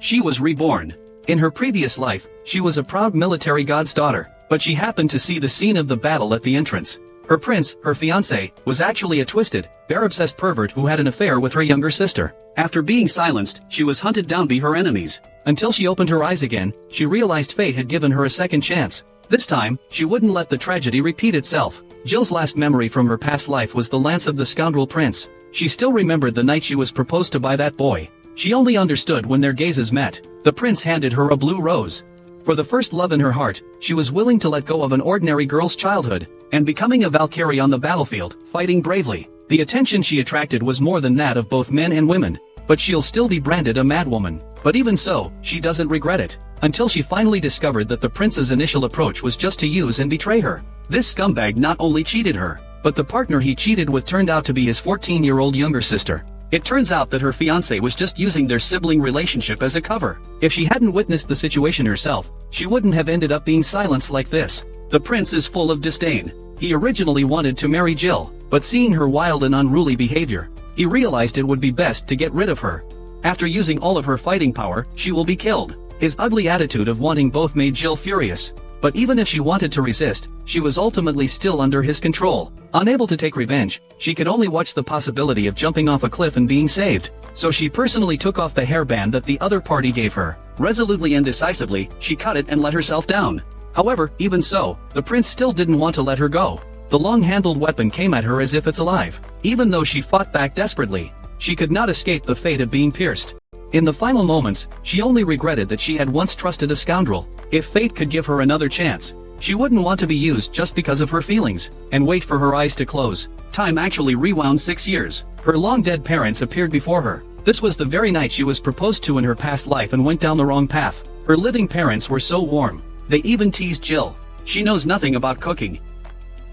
She was reborn. In her previous life, she was a proud military god's daughter, but she happened to see the scene of the battle at the entrance. Her prince, her fiancé, was actually a twisted, bear-obsessed pervert who had an affair with her younger sister. After being silenced, she was hunted down by her enemies. Until she opened her eyes again, she realized fate had given her a second chance. This time, she wouldn't let the tragedy repeat itself. Jill's last memory from her past life was the lance of the scoundrel prince. She still remembered the night she was proposed to by that boy. She only understood when their gazes met. The prince handed her a blue rose. For the first love in her heart, she was willing to let go of an ordinary girl's childhood, and becoming a Valkyrie on the battlefield, fighting bravely. The attention she attracted was more than that of both men and women, but she'll still be branded a madwoman. But even so, she doesn't regret it, until she finally discovered that the prince's initial approach was just to use and betray her. This scumbag not only cheated her, but the partner he cheated with turned out to be his 14-year-old younger sister. It turns out that her fiancé was just using their sibling relationship as a cover. If she hadn't witnessed the situation herself, she wouldn't have ended up being silenced like this. The prince is full of disdain. He originally wanted to marry Jill, but seeing her wild and unruly behavior, he realized it would be best to get rid of her. After using all of her fighting power, she will be killed. His ugly attitude of wanting both made Jill furious. But even if she wanted to resist, she was ultimately still under his control. Unable to take revenge, she could only watch the possibility of jumping off a cliff and being saved. So she personally took off the hairband that the other party gave her. Resolutely and decisively, she cut it and let herself down. However, even so, the prince still didn't want to let her go. The long-handled weapon came at her as if it's alive. Even though she fought back desperately, she could not escape the fate of being pierced. In the final moments, she only regretted that she had once trusted a scoundrel. If fate could give her another chance, she wouldn't want to be used just because of her feelings, and wait for her eyes to close. Time actually rewound 6 years. Her long-dead parents appeared before her. This was the very night she was proposed to in her past life and went down the wrong path. Her living parents were so warm. They even teased Jill. She knows nothing about cooking,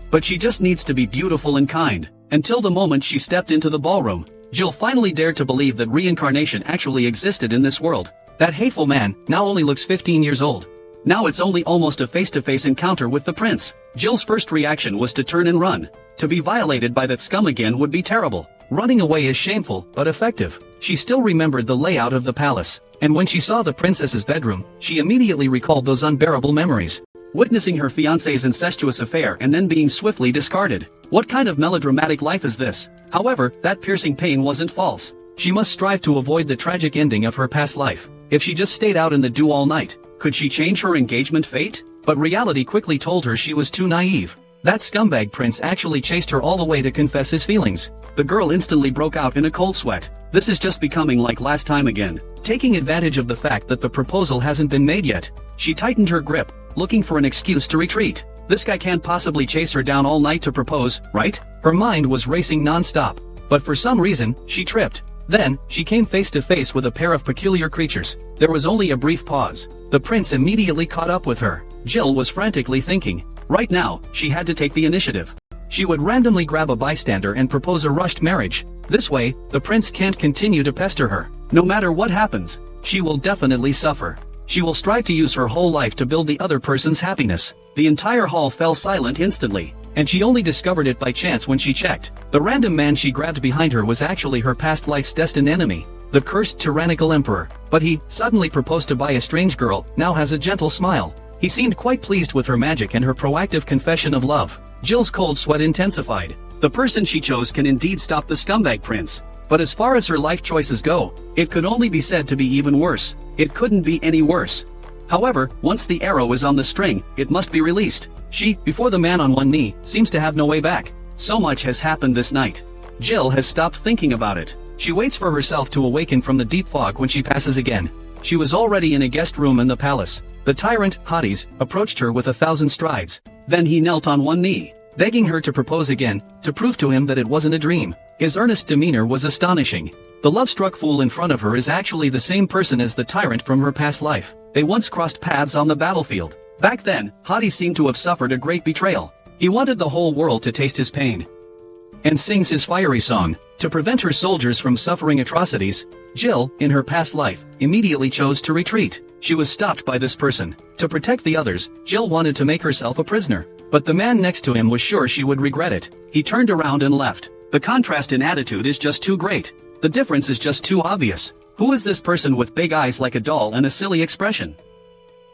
but she just needs to be beautiful and kind. Until the moment she stepped into the ballroom, Jill finally dared to believe that reincarnation actually existed in this world. That hateful man now only looks 15 years old. Now it's only almost a face-to-face encounter with the prince. Jill's first reaction was to turn and run. To be violated by that scum again would be terrible. Running away is shameful, but effective. She still remembered the layout of the palace, and when she saw the princess's bedroom, she immediately recalled those unbearable memories. Witnessing her fiancé's incestuous affair and then being swiftly discarded. What kind of melodramatic life is this? However, that piercing pain wasn't false. She must strive to avoid the tragic ending of her past life. If she just stayed out in the dew all night, could she change her engagement fate? But reality quickly told her she was too naive. That scumbag prince actually chased her all the way to confess his feelings. The girl instantly broke out in a cold sweat. This is just becoming like last time again. Taking advantage of the fact that the proposal hasn't been made yet, she tightened her grip, looking for an excuse to retreat. This guy can't possibly chase her down all night to propose, right? Her mind was racing non-stop. But for some reason, she tripped. Then, she came face to face with a pair of peculiar creatures. There was only a brief pause. The prince immediately caught up with her. Jill was frantically thinking. Right now, she had to take the initiative. She would randomly grab a bystander and propose a rushed marriage. This way, the prince can't continue to pester her. No matter what happens, she will definitely suffer. She will strive to use her whole life to build the other person's happiness. The entire hall fell silent instantly, and she only discovered it by chance when she checked. The random man she grabbed behind her was actually her past life's destined enemy, the cursed tyrannical emperor. But he, suddenly proposed to by a strange girl, now has a gentle smile. He seemed quite pleased with her magic and her proactive confession of love. Jill's cold sweat intensified. The person she chose can indeed stop the scumbag prince. But as far as her life choices go, it could only be said to be even worse. It couldn't be any worse. However, once the arrow is on the string, it must be released. She, before the man on one knee, seems to have no way back. So much has happened this night. Jill has stopped thinking about it. She waits for herself to awaken from the deep fog when she passes again. She was already in a guest room in the palace. The tyrant, Hades, approached her with 1,000 strides. Then he knelt on one knee, begging her to propose again, to prove to him that it wasn't a dream. His earnest demeanor was astonishing. The love-struck fool in front of her is actually the same person as the tyrant from her past life. They once crossed paths on the battlefield. Back then, Hades seemed to have suffered a great betrayal. He wanted the whole world to taste his pain and sings his fiery song. To prevent her soldiers from suffering atrocities, Jill, in her past life, immediately chose to retreat. She was stopped by this person. To protect the others, Jill wanted to make herself a prisoner. But the man next to him was sure she would regret it. He turned around and left. The contrast in attitude is just too great. The difference is just too obvious. Who is this person with big eyes like a doll and a silly expression?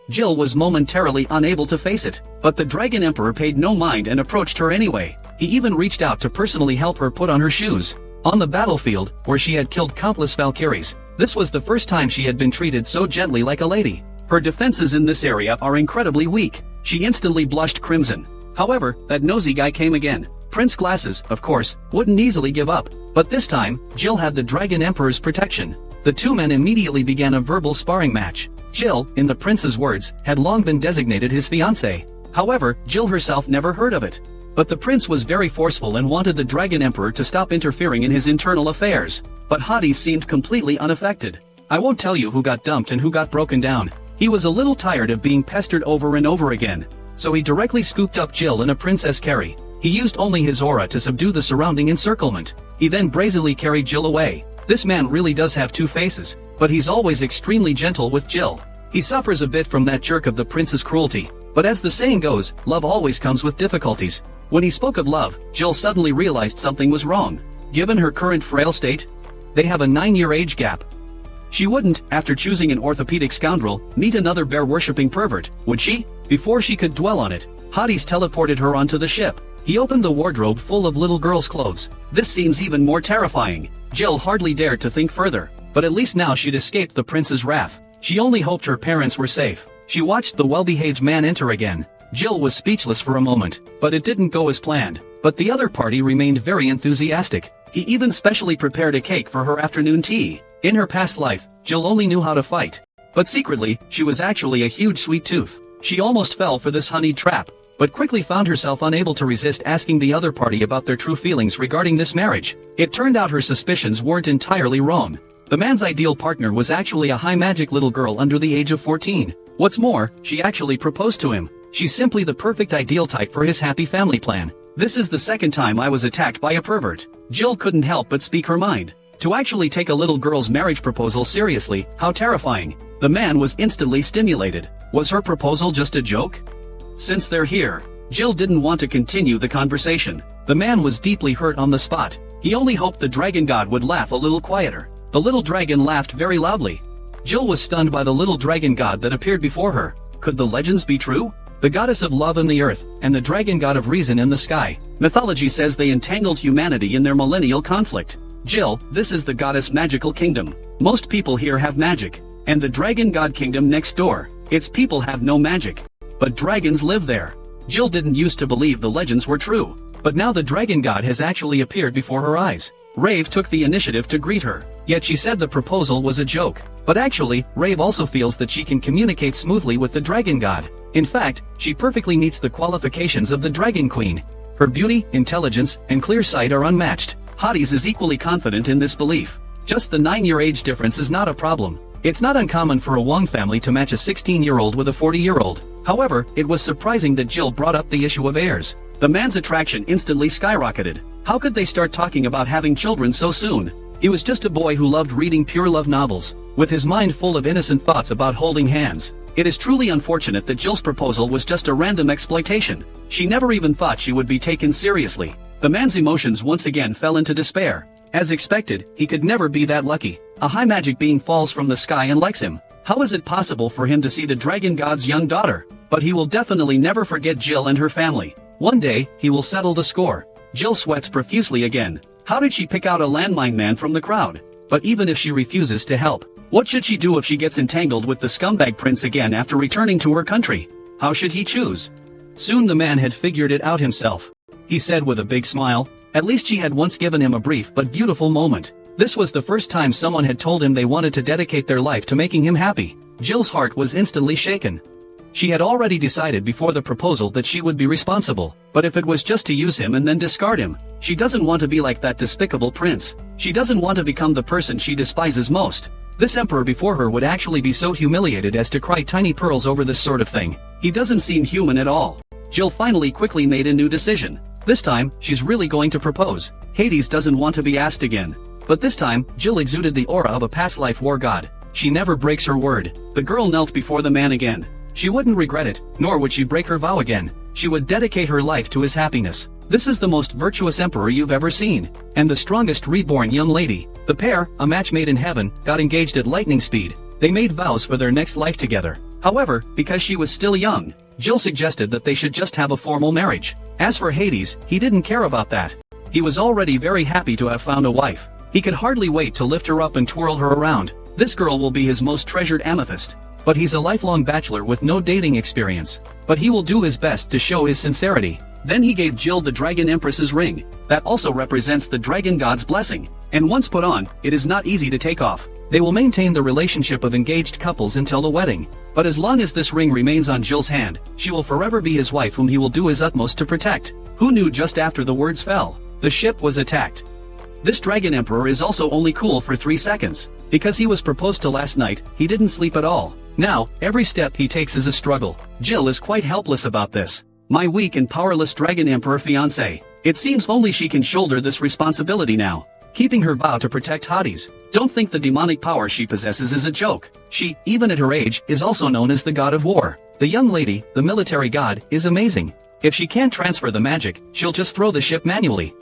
Jill was momentarily unable to face it, but the Dragon Emperor paid no mind and approached her anyway. He even reached out to personally help her put on her shoes. On the battlefield, where she had killed countless Valkyries, this was the first time she had been treated so gently like a lady. Her defenses in this area are incredibly weak. She instantly blushed crimson. However, that nosy guy came again. Prince Glasses, of course, wouldn't easily give up. But this time, Jill had the Dragon Emperor's protection. The two men immediately began a verbal sparring match. Jill, in the prince's words, had long been designated his fiancée. However, Jill herself never heard of it. But the prince was very forceful and wanted the Dragon Emperor to stop interfering in his internal affairs. But Hades seemed completely unaffected. I won't tell you who got dumped and who got broken down. He was a little tired of being pestered over and over again. So he directly scooped up Jill in a princess carry. He used only his aura to subdue the surrounding encirclement. He then brazenly carried Jill away. This man really does have two faces, but he's always extremely gentle with Jill. He suffers a bit from that jerk of the prince's cruelty. But as the saying goes, love always comes with difficulties. When he spoke of love, Jill suddenly realized something was wrong. Given her current frail state, they have a 9-year age gap. She wouldn't, after choosing an orthopedic scoundrel, meet another bear-worshipping pervert, would she? Before she could dwell on it, Hades teleported her onto the ship. He opened the wardrobe full of little girls' clothes. This scene's even more terrifying. Jill hardly dared to think further, but at least now she'd escaped the prince's wrath. She only hoped her parents were safe. She watched the well-behaved man enter again. Jill was speechless for a moment, but it didn't go as planned. But the other party remained very enthusiastic. He even specially prepared a cake for her afternoon tea. In her past life, Jill only knew how to fight. But secretly, she was actually a huge sweet tooth. She almost fell for this honeyed trap, but quickly found herself unable to resist asking the other party about their true feelings regarding this marriage. It turned out her suspicions weren't entirely wrong. The man's ideal partner was actually a high magic little girl under the age of 14. What's more, she actually proposed to him. She's simply the perfect ideal type for his happy family plan. This is the second time I was attacked by a pervert. Jill couldn't help but speak her mind. To actually take a little girl's marriage proposal seriously, how terrifying. The man was instantly stimulated. Was her proposal just a joke? Since they're here, Jill didn't want to continue the conversation. The man was deeply hurt on the spot. He only hoped the dragon god would laugh a little quieter. The little dragon laughed very loudly. Jill was stunned by the little dragon god that appeared before her. Could the legends be true? The goddess of love in the earth, and the dragon god of reason in the sky. Mythology says they entangled humanity in their millennial conflict. Jill, this is the goddess magical kingdom. Most people here have magic. And the dragon god kingdom next door, its people have no magic. But dragons live there. Jill didn't used to believe the legends were true. But now the dragon god has actually appeared before her eyes. Rave took the initiative to greet her. Yet she said the proposal was a joke. But actually, Rave also feels that she can communicate smoothly with the dragon god. In fact, she perfectly meets the qualifications of the dragon queen. Her beauty, intelligence, and clear sight are unmatched. Hades is equally confident in this belief. Just the 9-year age difference is not a problem. It's not uncommon for a Wong family to match a 16-year-old with a 40-year-old. However, it was surprising that Jill brought up the issue of heirs. The man's attraction instantly skyrocketed. How could they start talking about having children so soon? He was just a boy who loved reading pure love novels, with his mind full of innocent thoughts about holding hands. It is truly unfortunate that Jill's proposal was just a random exploitation. She never even thought she would be taken seriously. The man's emotions once again fell into despair. As expected, he could never be that lucky. A high magic being falls from the sky and likes him. How is it possible for him to see the dragon god's young daughter? But he will definitely never forget Jill and her family. One day, he will settle the score. Jill sweats profusely again. How did she pick out a landmine man from the crowd? But even if she refuses to help, what should she do if she gets entangled with the scumbag prince again after returning to her country? How should he choose? Soon the man had figured it out himself. He said with a big smile. At least she had once given him a brief but beautiful moment. This was the first time someone had told him they wanted to dedicate their life to making him happy. Jill's heart was instantly shaken. She had already decided before the proposal that she would be responsible, but if it was just to use him and then discard him, she doesn't want to be like that despicable prince. She doesn't want to become the person she despises most. This emperor before her would actually be so humiliated as to cry tiny pearls over this sort of thing. He doesn't seem human at all. Jill finally quickly made a new decision. This time, she's really going to propose. Hades doesn't want to be asked again. But this time, Jill exuded the aura of a past life war god. She never breaks her word. The girl knelt before the man again. She wouldn't regret it, nor would she break her vow again. She would dedicate her life to his happiness. This is the most virtuous emperor you've ever seen, and the strongest reborn young lady. The pair, a match made in heaven, got engaged at lightning speed. They made vows for their next life together. However, because she was still young, Jill suggested that they should just have a formal marriage. As for Hades, he didn't care about that. He was already very happy to have found a wife. He could hardly wait to lift her up and twirl her around. This girl will be his most treasured amethyst. But he's a lifelong bachelor with no dating experience. But he will do his best to show his sincerity. Then he gave Jill the Dragon Empress's ring. That also represents the Dragon God's blessing. And once put on, it is not easy to take off. They will maintain the relationship of engaged couples until the wedding. But as long as this ring remains on Jill's hand, she will forever be his wife whom he will do his utmost to protect. Who knew just after the words fell, the ship was attacked. This Dragon Emperor is also only cool for 3 seconds. Because he was proposed to last night, he didn't sleep at all. Now, every step he takes is a struggle. Jill is quite helpless about this. My weak and powerless Dragon Emperor fiancé. It seems only she can shoulder this responsibility now. Keeping her vow to protect Hades. Don't think the demonic power she possesses is a joke. She, even at her age, is also known as the God of War. The young lady, the military god, is amazing. If she can't transfer the magic, she'll just throw the ship manually.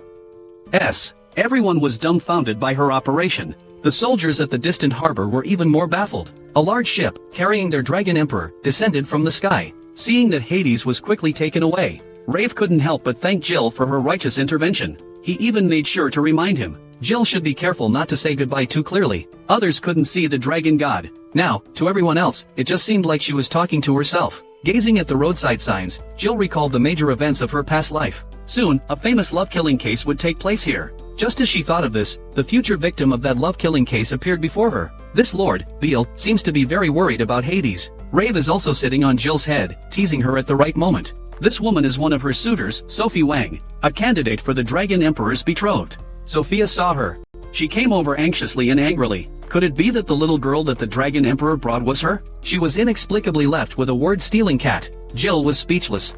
Everyone was dumbfounded by her operation. The soldiers at the distant harbor were even more baffled. A large ship, carrying their Dragon Emperor, descended from the sky. Seeing that Hades was quickly taken away, Rave couldn't help but thank Jill for her righteous intervention. He even made sure to remind him, Jill should be careful not to say goodbye too clearly. Others couldn't see the dragon god. Now, to everyone else, it just seemed like she was talking to herself. Gazing at the roadside signs, Jill recalled the major events of her past life. Soon, a famous love-killing case would take place here. Just as she thought of this, the future victim of that love-killing case appeared before her. This Lord, Beal, seems to be very worried about Hades. Rave is also sitting on Jill's head, teasing her at the right moment. This woman is one of her suitors, Sophie Wang, a candidate for the Dragon Emperor's betrothed. Sophia saw her. She came over anxiously and angrily. Could it be that the little girl that the Dragon Emperor brought was her? She was inexplicably left with a word-stealing cat. Jill was speechless.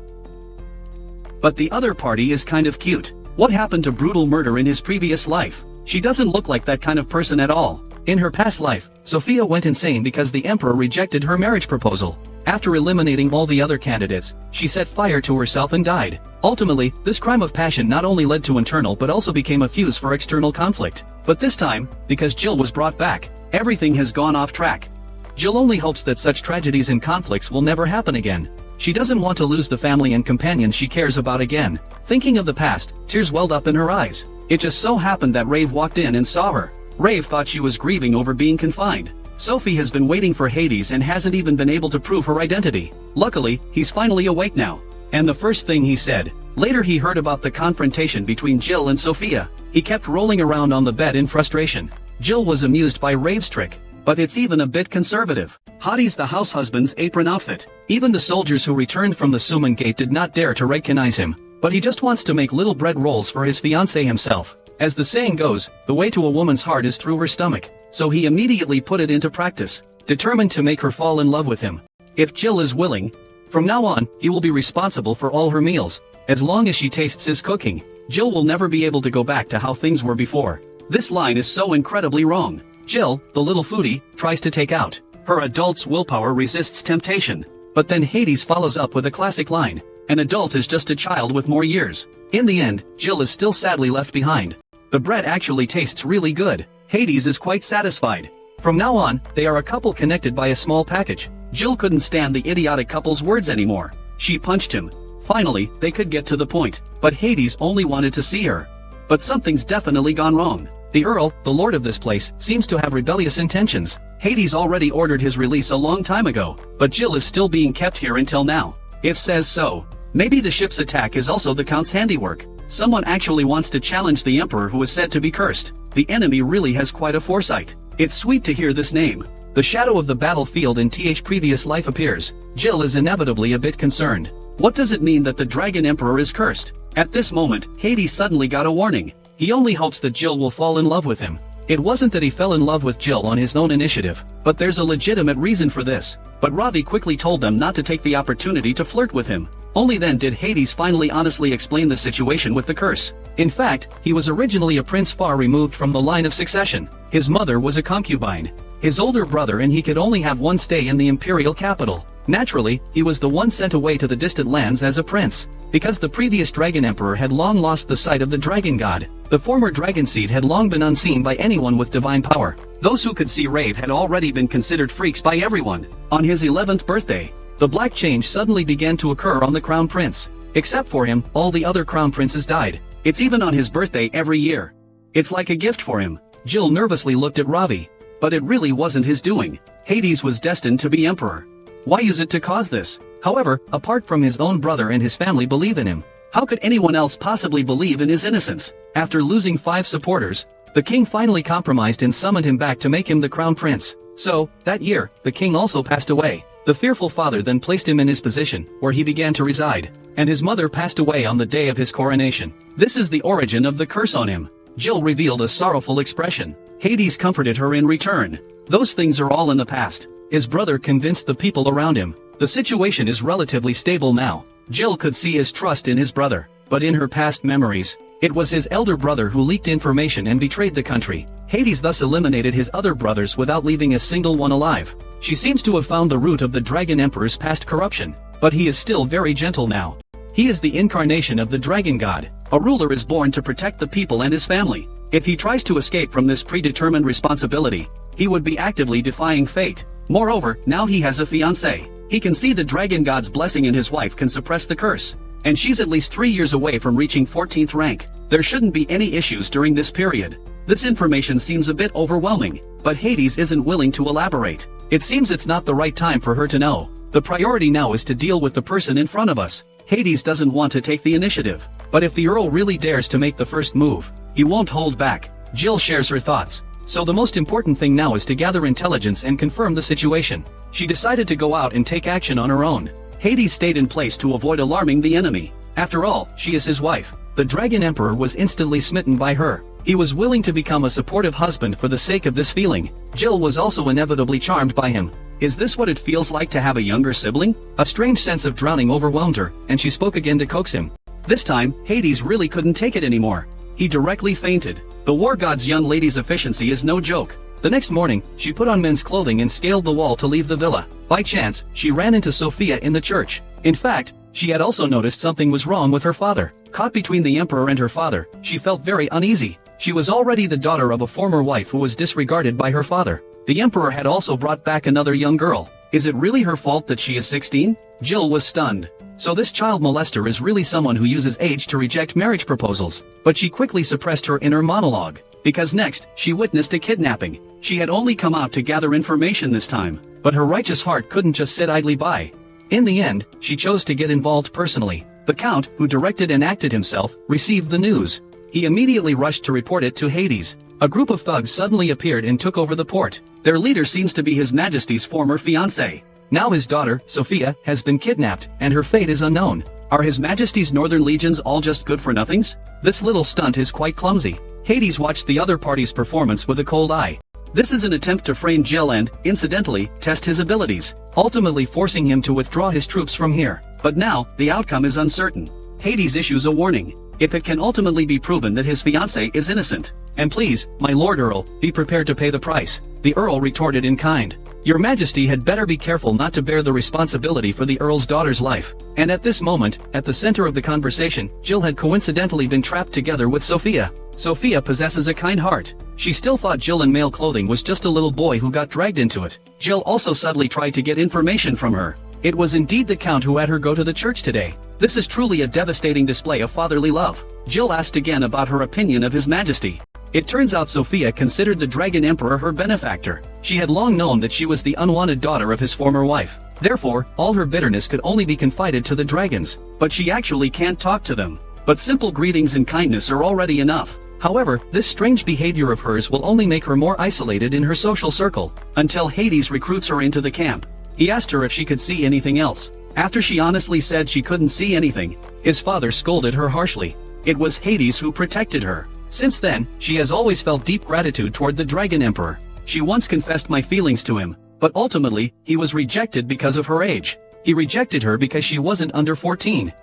But the other party is kind of cute. What happened to brutal murder in his previous life? She doesn't look like that kind of person at all. In her past life, Sophia went insane because the Emperor rejected her marriage proposal. After eliminating all the other candidates, she set fire to herself and died. Ultimately, this crime of passion not only led to internal but also became a fuse for external conflict. But this time, because Jill was brought back, everything has gone off track. Jill only hopes that such tragedies and conflicts will never happen again. She doesn't want to lose the family and companions she cares about again. Thinking of the past, tears welled up in her eyes. It just so happened that Rave walked in and saw her. Rave thought she was grieving over being confined. Sophie has been waiting for Hades and hasn't even been able to prove her identity. Luckily, he's finally awake now. And the first thing he said. Later he heard about the confrontation between Jill and Sophia. He kept rolling around on the bed in frustration. Jill was amused by Rave's trick. But it's even a bit conservative. Hades the house husband's apron outfit. Even the soldiers who returned from the Summon Gate did not dare to recognize him. But he just wants to make little bread rolls for his fiancée himself. As the saying goes, the way to a woman's heart is through her stomach. So he immediately put it into practice, determined to make her fall in love with him. If Jill is willing, from now on, he will be responsible for all her meals. As long as she tastes his cooking, Jill will never be able to go back to how things were before. This line is so incredibly wrong. Jill, the little foodie, tries to take out. Her adult's willpower resists temptation. But then Hades follows up with a classic line. An adult is just a child with more years. In the end, Jill is still sadly left behind. The bread actually tastes really good. Hades is quite satisfied. From now on, they are a couple connected by a small package. Jill couldn't stand the idiotic couple's words anymore. She punched him. Finally, they could get to the point. But Hades only wanted to see her. But something's definitely gone wrong. The Earl, the lord of this place, seems to have rebellious intentions. Hades already ordered his release a long time ago, but Jill is still being kept here until now. If says so. Maybe the ship's attack is also the Count's handiwork. Someone actually wants to challenge the Emperor who is said to be cursed. The enemy really has quite a foresight. It's sweet to hear this name. The shadow of the battlefield in TH previous life appears. Jill is inevitably a bit concerned. What does it mean that the Dragon Emperor is cursed? At this moment, Hades suddenly got a warning. He only hopes that Jill will fall in love with him. It wasn't that he fell in love with Jill on his own initiative, but there's a legitimate reason for this. But Ravi quickly told them not to take the opportunity to flirt with him. Only then did Hades finally honestly explain the situation with the curse. In fact, he was originally a prince far removed from the line of succession. His mother was a concubine. his older brother, and he could only have one stay in the imperial capital. Naturally, he was the one sent away to the distant lands as a prince. Because the previous dragon emperor had long lost the sight of the dragon god, the former dragon seed had long been unseen by anyone with divine power. Those who could see Rave had already been considered freaks by everyone. On his 11th birthday, the black change suddenly began to occur on the crown prince. Except for him, all the other crown princes died. It's even on his birthday every year. It's like a gift for him. Jill nervously looked at Ravi. But it really wasn't his doing. Hades was destined to be emperor. Why use it to cause this? However, apart from his own brother and his family believe in him, how could anyone else possibly believe in his innocence? After losing 5 supporters, the king finally compromised and summoned him back to make him the crown prince. So, that year, the king also passed away. The fearful father then placed him in his position, where he began to reside, and his mother passed away on the day of his coronation. This is the origin of the curse on him. Jill revealed a sorrowful expression. Hades comforted her in return. Those things are all in the past. His brother convinced the people around him. The situation is relatively stable now. Jill could see his trust in his brother, but in her past memories, it was his elder brother who leaked information and betrayed the country. Hades thus eliminated his other brothers without leaving a single one alive. She seems to have found the root of the Dragon Emperor's past corruption, but he is still very gentle now. He is the incarnation of the Dragon God. A ruler is born to protect the people and his family. If he tries to escape from this predetermined responsibility, he would be actively defying fate. Moreover, now he has a fiancée. He can see the Dragon God's blessing in his wife can suppress the curse. And she's at least 3 years away from reaching 14th rank. There shouldn't be any issues during this period. This information seems a bit overwhelming, but Hades isn't willing to elaborate. It seems it's not the right time for her to know. The priority now is to deal with the person in front of us. Hades doesn't want to take the initiative, but if the Earl really dares to make the first move, he won't hold back. Jill shares her thoughts. So the most important thing now is to gather intelligence and confirm the situation. She decided to go out and take action on her own. Hades stayed in place to avoid alarming the enemy. After all, she is his wife. The Dragon Emperor was instantly smitten by her. He was willing to become a supportive husband for the sake of this feeling. Jill was also inevitably charmed by him. Is this what it feels like to have a younger sibling? A strange sense of drowning overwhelmed her, and she spoke again to coax him. This time, Hades really couldn't take it anymore. He directly fainted. The war god's young lady's efficiency is no joke. The next morning, she put on men's clothing and scaled the wall to leave the villa. By chance, she ran into Sophia in the church. In fact, she had also noticed something was wrong with her father. Caught between the emperor and her father, she felt very uneasy. She was already the daughter of a former wife who was disregarded by her father. The emperor had also brought back another young girl. Is it really her fault that she is 16? Jill was stunned. So this child molester is really someone who uses age to reject marriage proposals. But she quickly suppressed her inner monologue, because next, she witnessed a kidnapping. She had only come out to gather information this time, but her righteous heart couldn't just sit idly by. In the end, she chose to get involved personally. The Count, who directed and acted himself, received the news. He immediately rushed to report it to Hades. A group of thugs suddenly appeared and took over the port. Their leader seems to be His Majesty's former fiancée. Now his daughter, Sophia, has been kidnapped, and her fate is unknown. Are His Majesty's Northern Legions all just good-for-nothings? This little stunt is quite clumsy. Hades watched the other party's performance with a cold eye. This is an attempt to frame Jill and, incidentally, test his abilities, ultimately forcing him to withdraw his troops from here. But now, the outcome is uncertain. Hades issues a warning. If it can ultimately be proven that his fiancée is innocent, and please, my Lord Earl, be prepared to pay the price. The Earl retorted in kind. Your Majesty had better be careful not to bear the responsibility for the Earl's daughter's life. And at this moment, at the center of the conversation, Jill had coincidentally been trapped together with Sophia. Sophia possesses a kind heart. She still thought Jill in male clothing was just a little boy who got dragged into it. Jill also subtly tried to get information from her. It was indeed the Count who had her go to the church today. This is truly a devastating display of fatherly love. Jill asked again about her opinion of His Majesty. It turns out Sophia considered the Dragon Emperor her benefactor. She had long known that she was the unwanted daughter of his former wife. Therefore, all her bitterness could only be confided to the dragons. But she actually can't talk to them. But simple greetings and kindness are already enough. However, this strange behavior of hers will only make her more isolated in her social circle, until Hades recruits her into the camp. He asked her if she could see anything else. After she honestly said she couldn't see anything, his father scolded her harshly. It was Hades who protected her. Since then, she has always felt deep gratitude toward the Dragon Emperor. She once confessed my feelings to him, but ultimately, he was rejected because of her age. He rejected her because she wasn't under 14.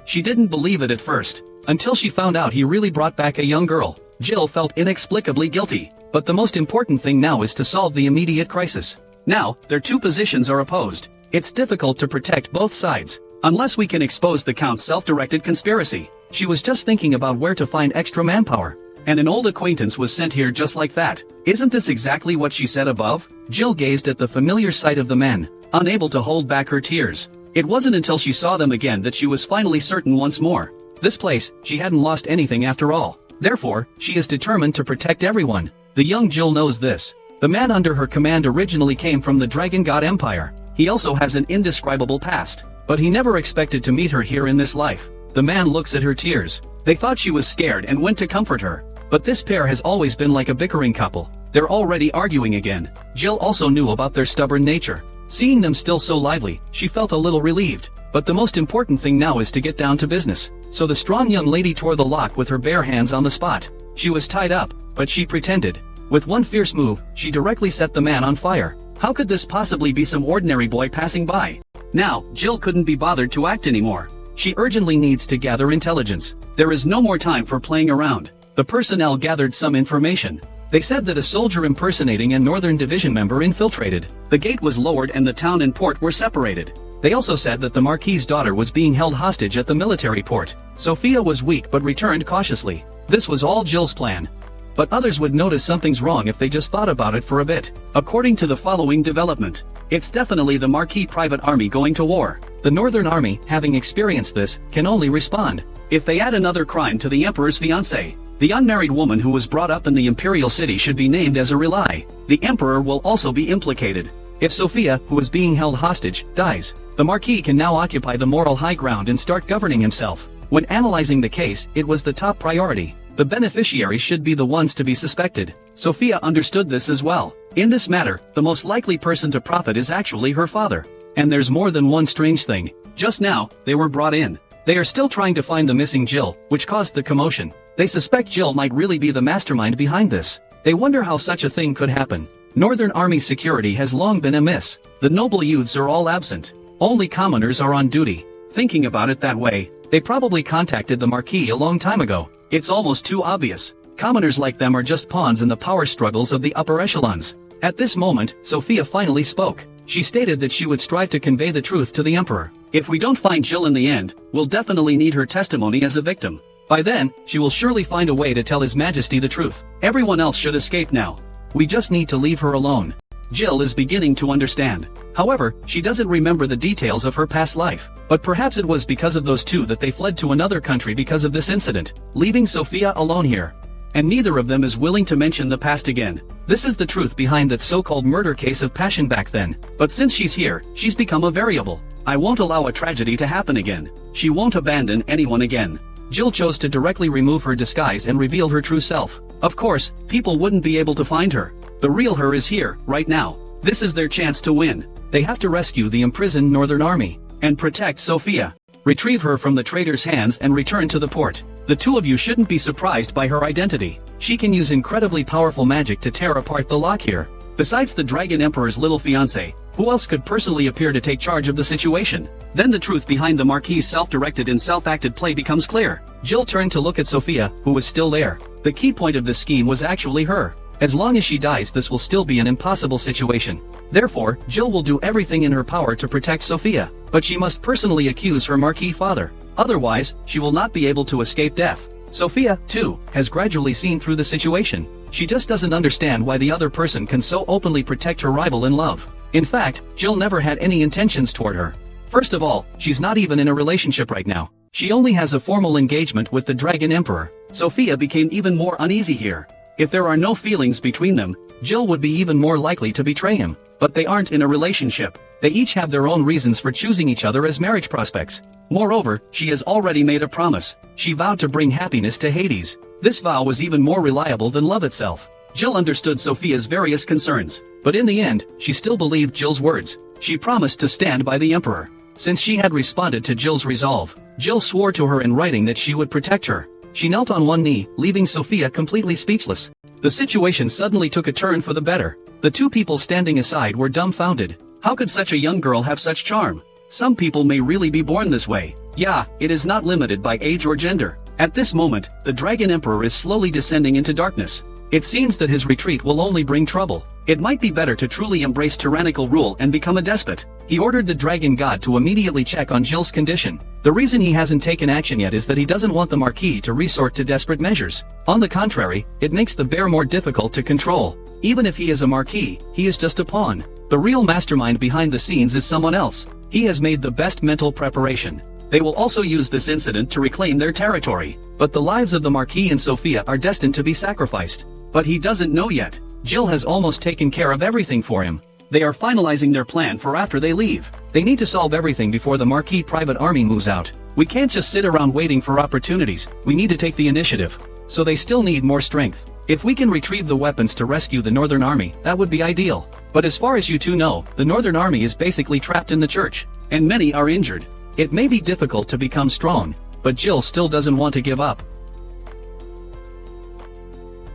She didn't believe it at first, until she found out he really brought back a young girl. Jill felt inexplicably guilty, But the most important thing now is to solve the immediate crisis. Now, their two positions are opposed. It's difficult to protect both sides, unless we can expose the Count's self-directed conspiracy. She was just thinking about where to find extra manpower. And an old acquaintance was sent here just like that. Isn't this exactly what she said above? Jill gazed at the familiar sight of the men, unable to hold back her tears. It wasn't until she saw them again that she was finally certain once more. This place, she hadn't lost anything after all. Therefore, she is determined to protect everyone. The young Jill knows this. The man under her command originally came from the Dragon God Empire. He also has an indescribable past. But he never expected to meet her here in this life. The man looks at her tears. They thought she was scared and went to comfort her. But this pair has always been like a bickering couple. They're already arguing again. Jill also knew about their stubborn nature. Seeing them still so lively, she felt a little relieved. But the most important thing now is to get down to business. So the strong young lady tore the lock with her bare hands on the spot. She was tied up, but she pretended. With one fierce move, she directly set the man on fire. How could this possibly be some ordinary boy passing by? Now, Jill couldn't be bothered to act anymore. She urgently needs to gather intelligence. There is no more time for playing around. The personnel gathered some information. They said that a soldier impersonating a Northern Division member infiltrated. The gate was lowered and the town and port were separated. They also said that the Marquis's daughter was being held hostage at the military port. Sophia was weak but returned cautiously. This was all Jill's plan. But others would notice something's wrong if they just thought about it for a bit. According to the following development, it's definitely the Marquis private army going to war. The Northern Army, having experienced this, can only respond if they add another crime to the Emperor's fiancée. The unmarried woman who was brought up in the Imperial City should be named as a relay. The Emperor will also be implicated. If Sophia, who is being held hostage, dies, the Marquis can now occupy the moral high ground and start governing himself. When analyzing the case, it was the top priority. The beneficiaries should be the ones to be suspected. Sophia understood this as well. In this matter, the most likely person to profit is actually her father. And there's more than one strange thing. Just now, they were brought in. They are still trying to find the missing Jill, which caused the commotion. They suspect Jill might really be the mastermind behind this. They wonder how such a thing could happen. Northern Army security has long been amiss. The noble youths are all absent. Only commoners are on duty. Thinking about it that way, they probably contacted the Marquis a long time ago. It's almost too obvious. Commoners like them are just pawns in the power struggles of the upper echelons. At this moment, Sophia finally spoke. She stated that she would strive to convey the truth to the Emperor. If we don't find Jill in the end, we'll definitely need her testimony as a victim. By then, she will surely find a way to tell His Majesty the truth. Everyone else should escape now. We just need to leave her alone. Jill is beginning to understand. However, she doesn't remember the details of her past life. But perhaps it was because of those two that they fled to another country because of this incident, leaving Sophia alone here. And neither of them is willing to mention the past again. This is the truth behind that so-called murder case of passion back then. But since she's here, she's become a variable. I won't allow a tragedy to happen again. She won't abandon anyone again. Jill chose to directly remove her disguise and reveal her true self. Of course, people wouldn't be able to find her. The real her is here, right now. This is their chance to win. They have to rescue the imprisoned Northern Army and protect Sophia. Retrieve her from the traitor's hands and return to the port. The two of you shouldn't be surprised by her identity. She can use incredibly powerful magic to tear apart the lock here. Besides the Dragon Emperor's little fiancé, who else could personally appear to take charge of the situation? Then the truth behind the Marquis' self-directed and self-acted play becomes clear. Jill turned to look at Sophia, who was still there. The key point of this scheme was actually her. As long as she dies, this will still be an impossible situation. Therefore, Jill will do everything in her power to protect Sophia. But she must personally accuse her Marquis father. Otherwise, she will not be able to escape death. Sophia, too, has gradually seen through the situation. She just doesn't understand why the other person can so openly protect her rival in love. In fact, Jill never had any intentions toward her. First of all, she's not even in a relationship right now. She only has a formal engagement with the Dragon Emperor. Sophia became even more uneasy here. If there are no feelings between them, Jill would be even more likely to betray him. But they aren't in a relationship. They each have their own reasons for choosing each other as marriage prospects. Moreover, she has already made a promise. She vowed to bring happiness to Hades. This vow was even more reliable than love itself. Jill understood Sophia's various concerns, but in the end, she still believed Jill's words. She promised to stand by the Emperor. Since she had responded to Jill's resolve, Jill swore to her in writing that she would protect her. She knelt on one knee, leaving Sophia completely speechless. The situation suddenly took a turn for the better. The two people standing aside were dumbfounded. How could such a young girl have such charm? Some people may really be born this way. Yeah, it is not limited by age or gender. At this moment, the Dragon Emperor is slowly descending into darkness. It seems that his retreat will only bring trouble. It might be better to truly embrace tyrannical rule and become a despot. He ordered the dragon god to immediately check on Jill's condition. The reason he hasn't taken action yet is that he doesn't want the Marquis to resort to desperate measures. On the contrary, it makes the bear more difficult to control. Even if he is a Marquis, he is just a pawn. The real mastermind behind the scenes is someone else. He has made the best mental preparation. They will also use this incident to reclaim their territory. But the lives of the Marquis and Sophia are destined to be sacrificed. But he doesn't know yet. Jill has almost taken care of everything for him. They are finalizing their plan for after they leave. They need to solve everything before the Marquis private army moves out. We can't just sit around waiting for opportunities, we need to take the initiative. So they still need more strength. If we can retrieve the weapons to rescue the Northern Army, that would be ideal. But as far as you two know, the Northern Army is basically trapped in the church, and many are injured. It may be difficult to become strong, but Jill still doesn't want to give up.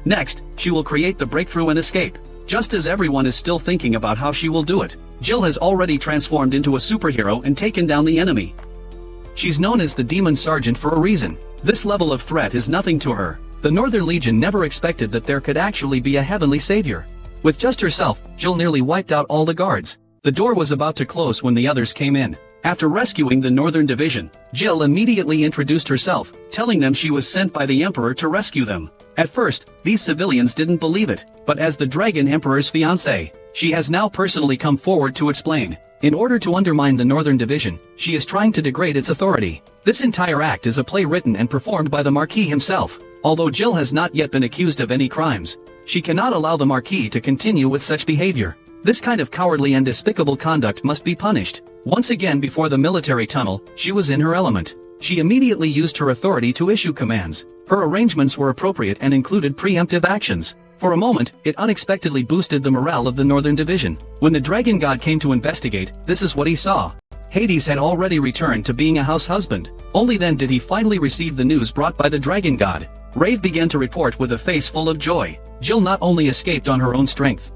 Next, she will create the breakthrough and escape. Just as everyone is still thinking about how she will do it, Jill has already transformed into a superhero and taken down the enemy. She's known as the Demon Sergeant for a reason. This level of threat is nothing to her. The Northern Legion never expected that there could actually be a heavenly savior. With just herself, Jill nearly wiped out all the guards. The door was about to close when the others came in. After rescuing the Northern Division, Jill immediately introduced herself, telling them she was sent by the Emperor to rescue them. At first, these civilians didn't believe it, but as the Dragon Emperor's fiancée, she has now personally come forward to explain. In order to undermine the Northern Division, she is trying to degrade its authority. This entire act is a play written and performed by the Marquis himself. Although Jill has not yet been accused of any crimes, she cannot allow the Marquis to continue with such behavior. This kind of cowardly and despicable conduct must be punished. Once again before the military tunnel, she was in her element. She immediately used her authority to issue commands. Her arrangements were appropriate and included preemptive actions. For a moment, it unexpectedly boosted the morale of the Northern Division. When the Dragon God came to investigate, this is what he saw. Hades had already returned to being a house husband. Only then did he finally receive the news brought by the Dragon God. Rave began to report with a face full of joy. Jill not only escaped on her own strength,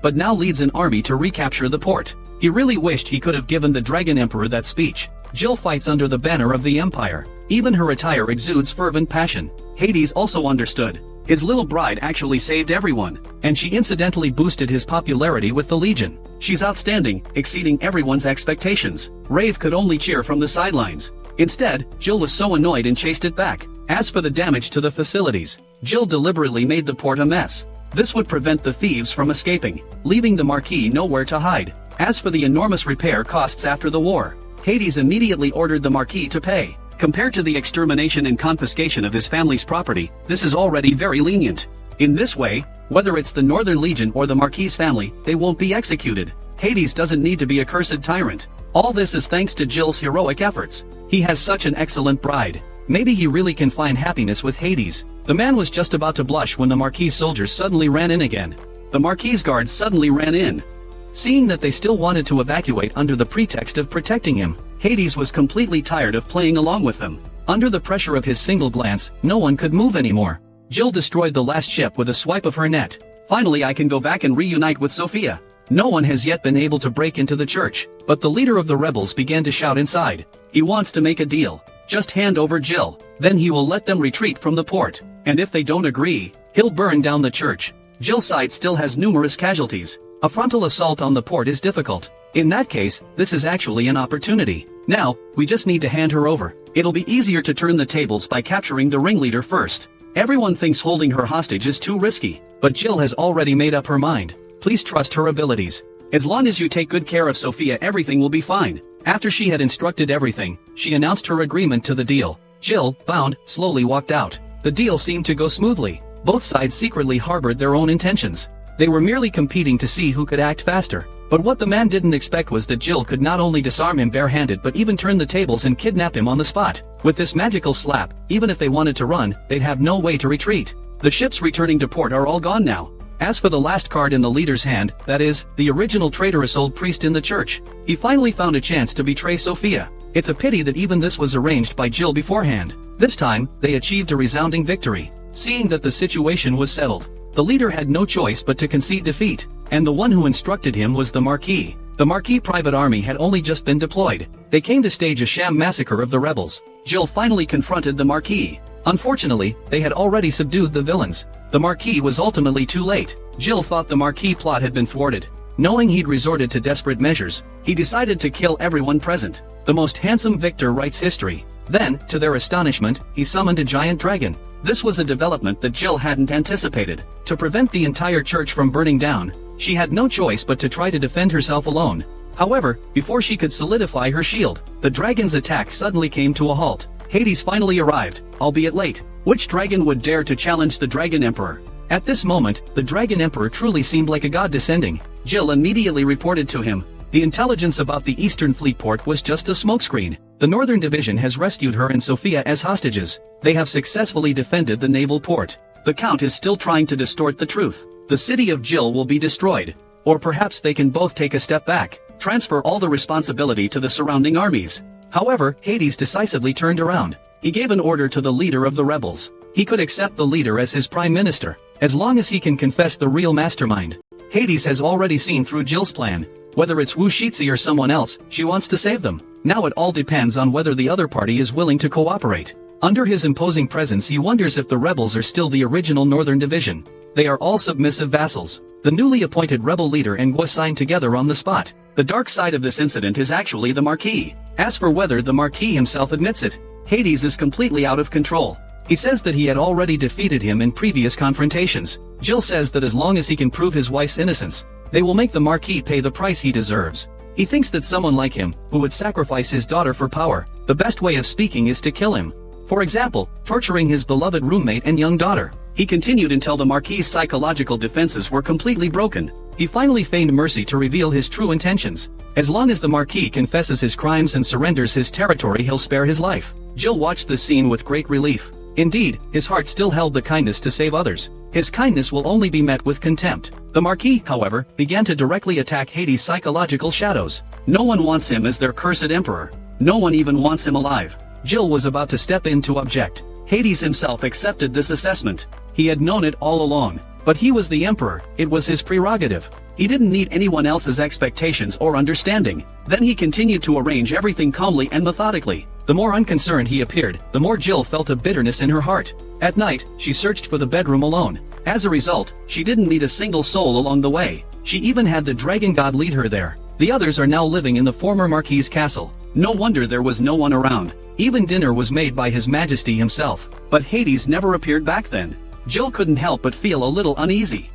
but now leads an army to recapture the port. He really wished he could have given the Dragon Emperor that speech. Jill fights under the banner of the Empire. Even her attire exudes fervent passion. Hades also understood. His little bride actually saved everyone, and she incidentally boosted his popularity with the Legion. She's outstanding, exceeding everyone's expectations. Rave could only cheer from the sidelines. Instead, Jill was so annoyed and chased it back. As for the damage to the facilities, Jill deliberately made the port a mess. This would prevent the thieves from escaping, leaving the Marquis nowhere to hide. As for the enormous repair costs after the war, Hades immediately ordered the Marquis to pay. Compared to the extermination and confiscation of his family's property, this is already very lenient. In this way, whether it's the Northern Legion or the Marquis' family, they won't be executed. Hades doesn't need to be a cursed tyrant. All this is thanks to Jill's heroic efforts. He has such an excellent bride. Maybe he really can find happiness with Hades. The man was just about to blush when the Marquis soldiers suddenly ran in again. The Marquis guards suddenly ran in. Seeing that they still wanted to evacuate under the pretext of protecting him, Hades was completely tired of playing along with them. Under the pressure of his single glance, no one could move anymore. Jill destroyed the last ship with a swipe of her net. Finally, I can go back and reunite with Sophia. No one has yet been able to break into the church, but the leader of the rebels began to shout inside. He wants to make a deal. Just hand over Jill, then he will let them retreat from the port. And if they don't agree, he'll burn down the church. Jill's side still has numerous casualties. A frontal assault on the port is difficult. In that case, this is actually an opportunity. Now, we just need to hand her over. It'll be easier to turn the tables by capturing the ringleader first. Everyone thinks holding her hostage is too risky, but Jill has already made up her mind. Please trust her abilities. As long as you take good care of Sophia, everything will be fine. After she had instructed everything, she announced her agreement to the deal. Jill, bound, slowly walked out. The deal seemed to go smoothly. Both sides secretly harbored their own intentions. They were merely competing to see who could act faster. But what the man didn't expect was that Jill could not only disarm him barehanded but even turn the tables and kidnap him on the spot. With this magical slap, even if they wanted to run, they'd have no way to retreat. The ships returning to port are all gone now. As for the last card in the leader's hand, that is, the original traitorous old priest in the church, he finally found a chance to betray Sophia. It's a pity that even this was arranged by Jill beforehand. This time, they achieved a resounding victory. Seeing that the situation was settled, the leader had no choice but to concede defeat, and the one who instructed him was the Marquis. The Marquis private army had only just been deployed. They came to stage a sham massacre of the rebels. Jill finally confronted the Marquis. Unfortunately, they had already subdued the villains. The Marquis was ultimately too late. Jill thought the Marquis plot had been thwarted. Knowing he'd resorted to desperate measures, he decided to kill everyone present. The most handsome victor writes history. Then, to their astonishment, he summoned a giant dragon. This was a development that Jill hadn't anticipated. To prevent the entire church from burning down, she had no choice but to try to defend herself alone. However, before she could solidify her shield, the dragon's attack suddenly came to a halt. Hades finally arrived, albeit late. Which dragon would dare to challenge the Dragon Emperor? At this moment, the Dragon Emperor truly seemed like a god descending. Jill immediately reported to him. The intelligence about the Eastern Fleet port was just a smokescreen. The Northern Division has rescued her and Sophia as hostages. They have successfully defended the naval port. The Count is still trying to distort the truth. The city of Jill will be destroyed. Or perhaps they can both take a step back, transfer all the responsibility to the surrounding armies. However, Hades decisively turned around. He gave an order to the leader of the rebels. He could accept the leader as his prime minister, as long as he can confess the real mastermind. Hades has already seen through Jill's plan. Whether it's Wu Shitzi or someone else, she wants to save them. Now it all depends on whether the other party is willing to cooperate. Under his imposing presence, he wonders if the rebels are still the original Northern Division. They are all submissive vassals. The newly appointed rebel leader and Guo signed together on the spot. The dark side of this incident is actually the Marquis. As for whether the Marquis himself admits it, Hades is completely out of control. He says that he had already defeated him in previous confrontations. Jill says that as long as he can prove his wife's innocence, they will make the Marquis pay the price he deserves. He thinks that someone like him, who would sacrifice his daughter for power, the best way of speaking is to kill him. For example, torturing his beloved roommate and young daughter. He continued until the Marquis' psychological defenses were completely broken. He finally feigned mercy to reveal his true intentions. As long as the Marquis confesses his crimes and surrenders his territory, he'll spare his life. Jill watched the scene with great relief. Indeed, his heart still held the kindness to save others. His kindness will only be met with contempt. The Marquis, however, began to directly attack Hades' psychological shadows. No one wants him as their cursed emperor. No one even wants him alive. Jill was about to step in to object. Hades himself accepted this assessment. He had known it all along. But he was the emperor, it was his prerogative. He didn't need anyone else's expectations or understanding. Then he continued to arrange everything calmly and methodically. The more unconcerned he appeared, the more Jill felt a bitterness in her heart. At night, she searched for the bedroom alone. As a result, she didn't meet a single soul along the way. She even had the dragon god lead her there. The others are now living in the former Marquis' castle. No wonder there was no one around. Even dinner was made by His Majesty himself. But Hades never appeared back then. Jill couldn't help but feel a little uneasy.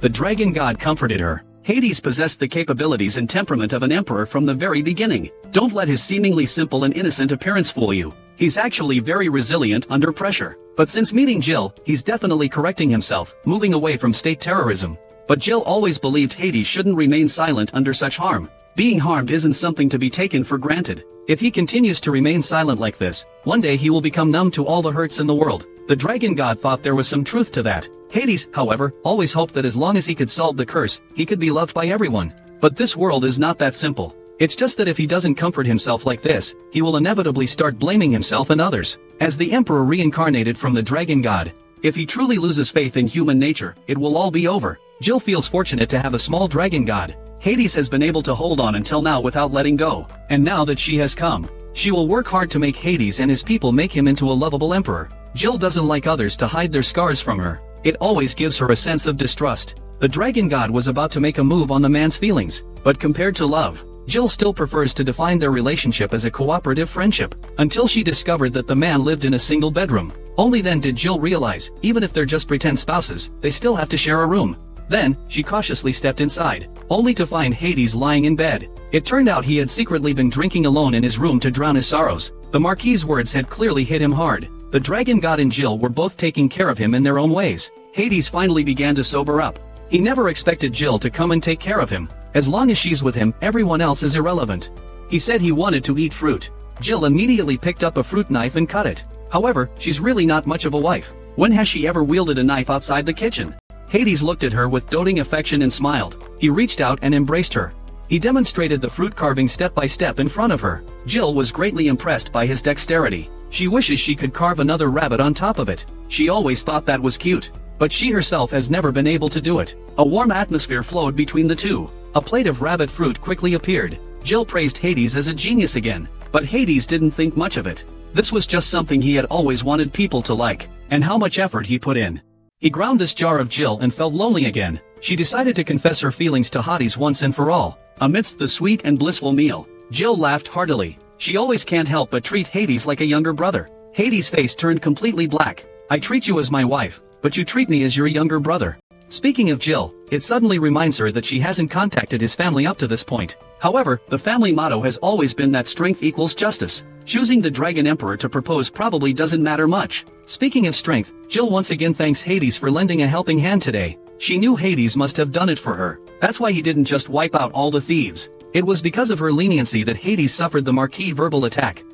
The dragon god comforted her. Hades possessed the capabilities and temperament of an emperor from the very beginning. Don't let his seemingly simple and innocent appearance fool you. He's actually very resilient under pressure. But since meeting Jill, he's definitely correcting himself, moving away from state terrorism. But Jill always believed Hades shouldn't remain silent under such harm. Being harmed isn't something to be taken for granted. If he continues to remain silent like this, one day he will become numb to all the hurts in the world. The dragon god thought there was some truth to that. Hades, however, always hoped that as long as he could solve the curse, he could be loved by everyone. But this world is not that simple. It's just that if he doesn't comfort himself like this, he will inevitably start blaming himself and others. As the emperor reincarnated from the dragon god, if he truly loses faith in human nature, it will all be over. Jill feels fortunate to have a small dragon god. Hades has been able to hold on until now without letting go. And now that she has come, she will work hard to make Hades and his people make him into a lovable emperor. Jill doesn't like others to hide their scars from her. It always gives her a sense of distrust. The dragon god was about to make a move on the man's feelings, but compared to love, Jill still prefers to define their relationship as a cooperative friendship, until she discovered that the man lived in a single bedroom. Only then did Jill realize, even if they're just pretend spouses, they still have to share a room. Then, she cautiously stepped inside, only to find Hades lying in bed. It turned out he had secretly been drinking alone in his room to drown his sorrows. The Marquis' words had clearly hit him hard. The dragon god and Jill were both taking care of him in their own ways. Hades finally began to sober up. He never expected Jill to come and take care of him. As long as she's with him, everyone else is irrelevant. He said he wanted to eat fruit. Jill immediately picked up a fruit knife and cut it. However, she's really not much of a wife. When has she ever wielded a knife outside the kitchen? Hades looked at her with doting affection and smiled. He reached out and embraced her. He demonstrated the fruit carving step by step in front of her. Jill was greatly impressed by his dexterity. She wishes she could carve another rabbit on top of it. She always thought that was cute. But she herself has never been able to do it. A warm atmosphere flowed between the two. A plate of rabbit fruit quickly appeared. Jill praised Hades as a genius again. But Hades didn't think much of it. This was just something he had always wanted people to like, and how much effort he put in. He ground this jar of Jill and felt lonely again. She decided to confess her feelings to Hades once and for all. Amidst the sweet and blissful meal, Jill laughed heartily. She always can't help but treat Hades like a younger brother. Hades' face turned completely black. I treat you as my wife, but you treat me as your younger brother. Speaking of Jill, it suddenly reminds her that she hasn't contacted his family up to this point. However, the family motto has always been that strength equals justice. Choosing the Dragon Emperor to propose probably doesn't matter much. Speaking of strength, Jill once again thanks Hades for lending a helping hand today. She knew Hades must have done it for her. That's why he didn't just wipe out all the thieves. It was because of her leniency that Hades suffered the marquee verbal attack.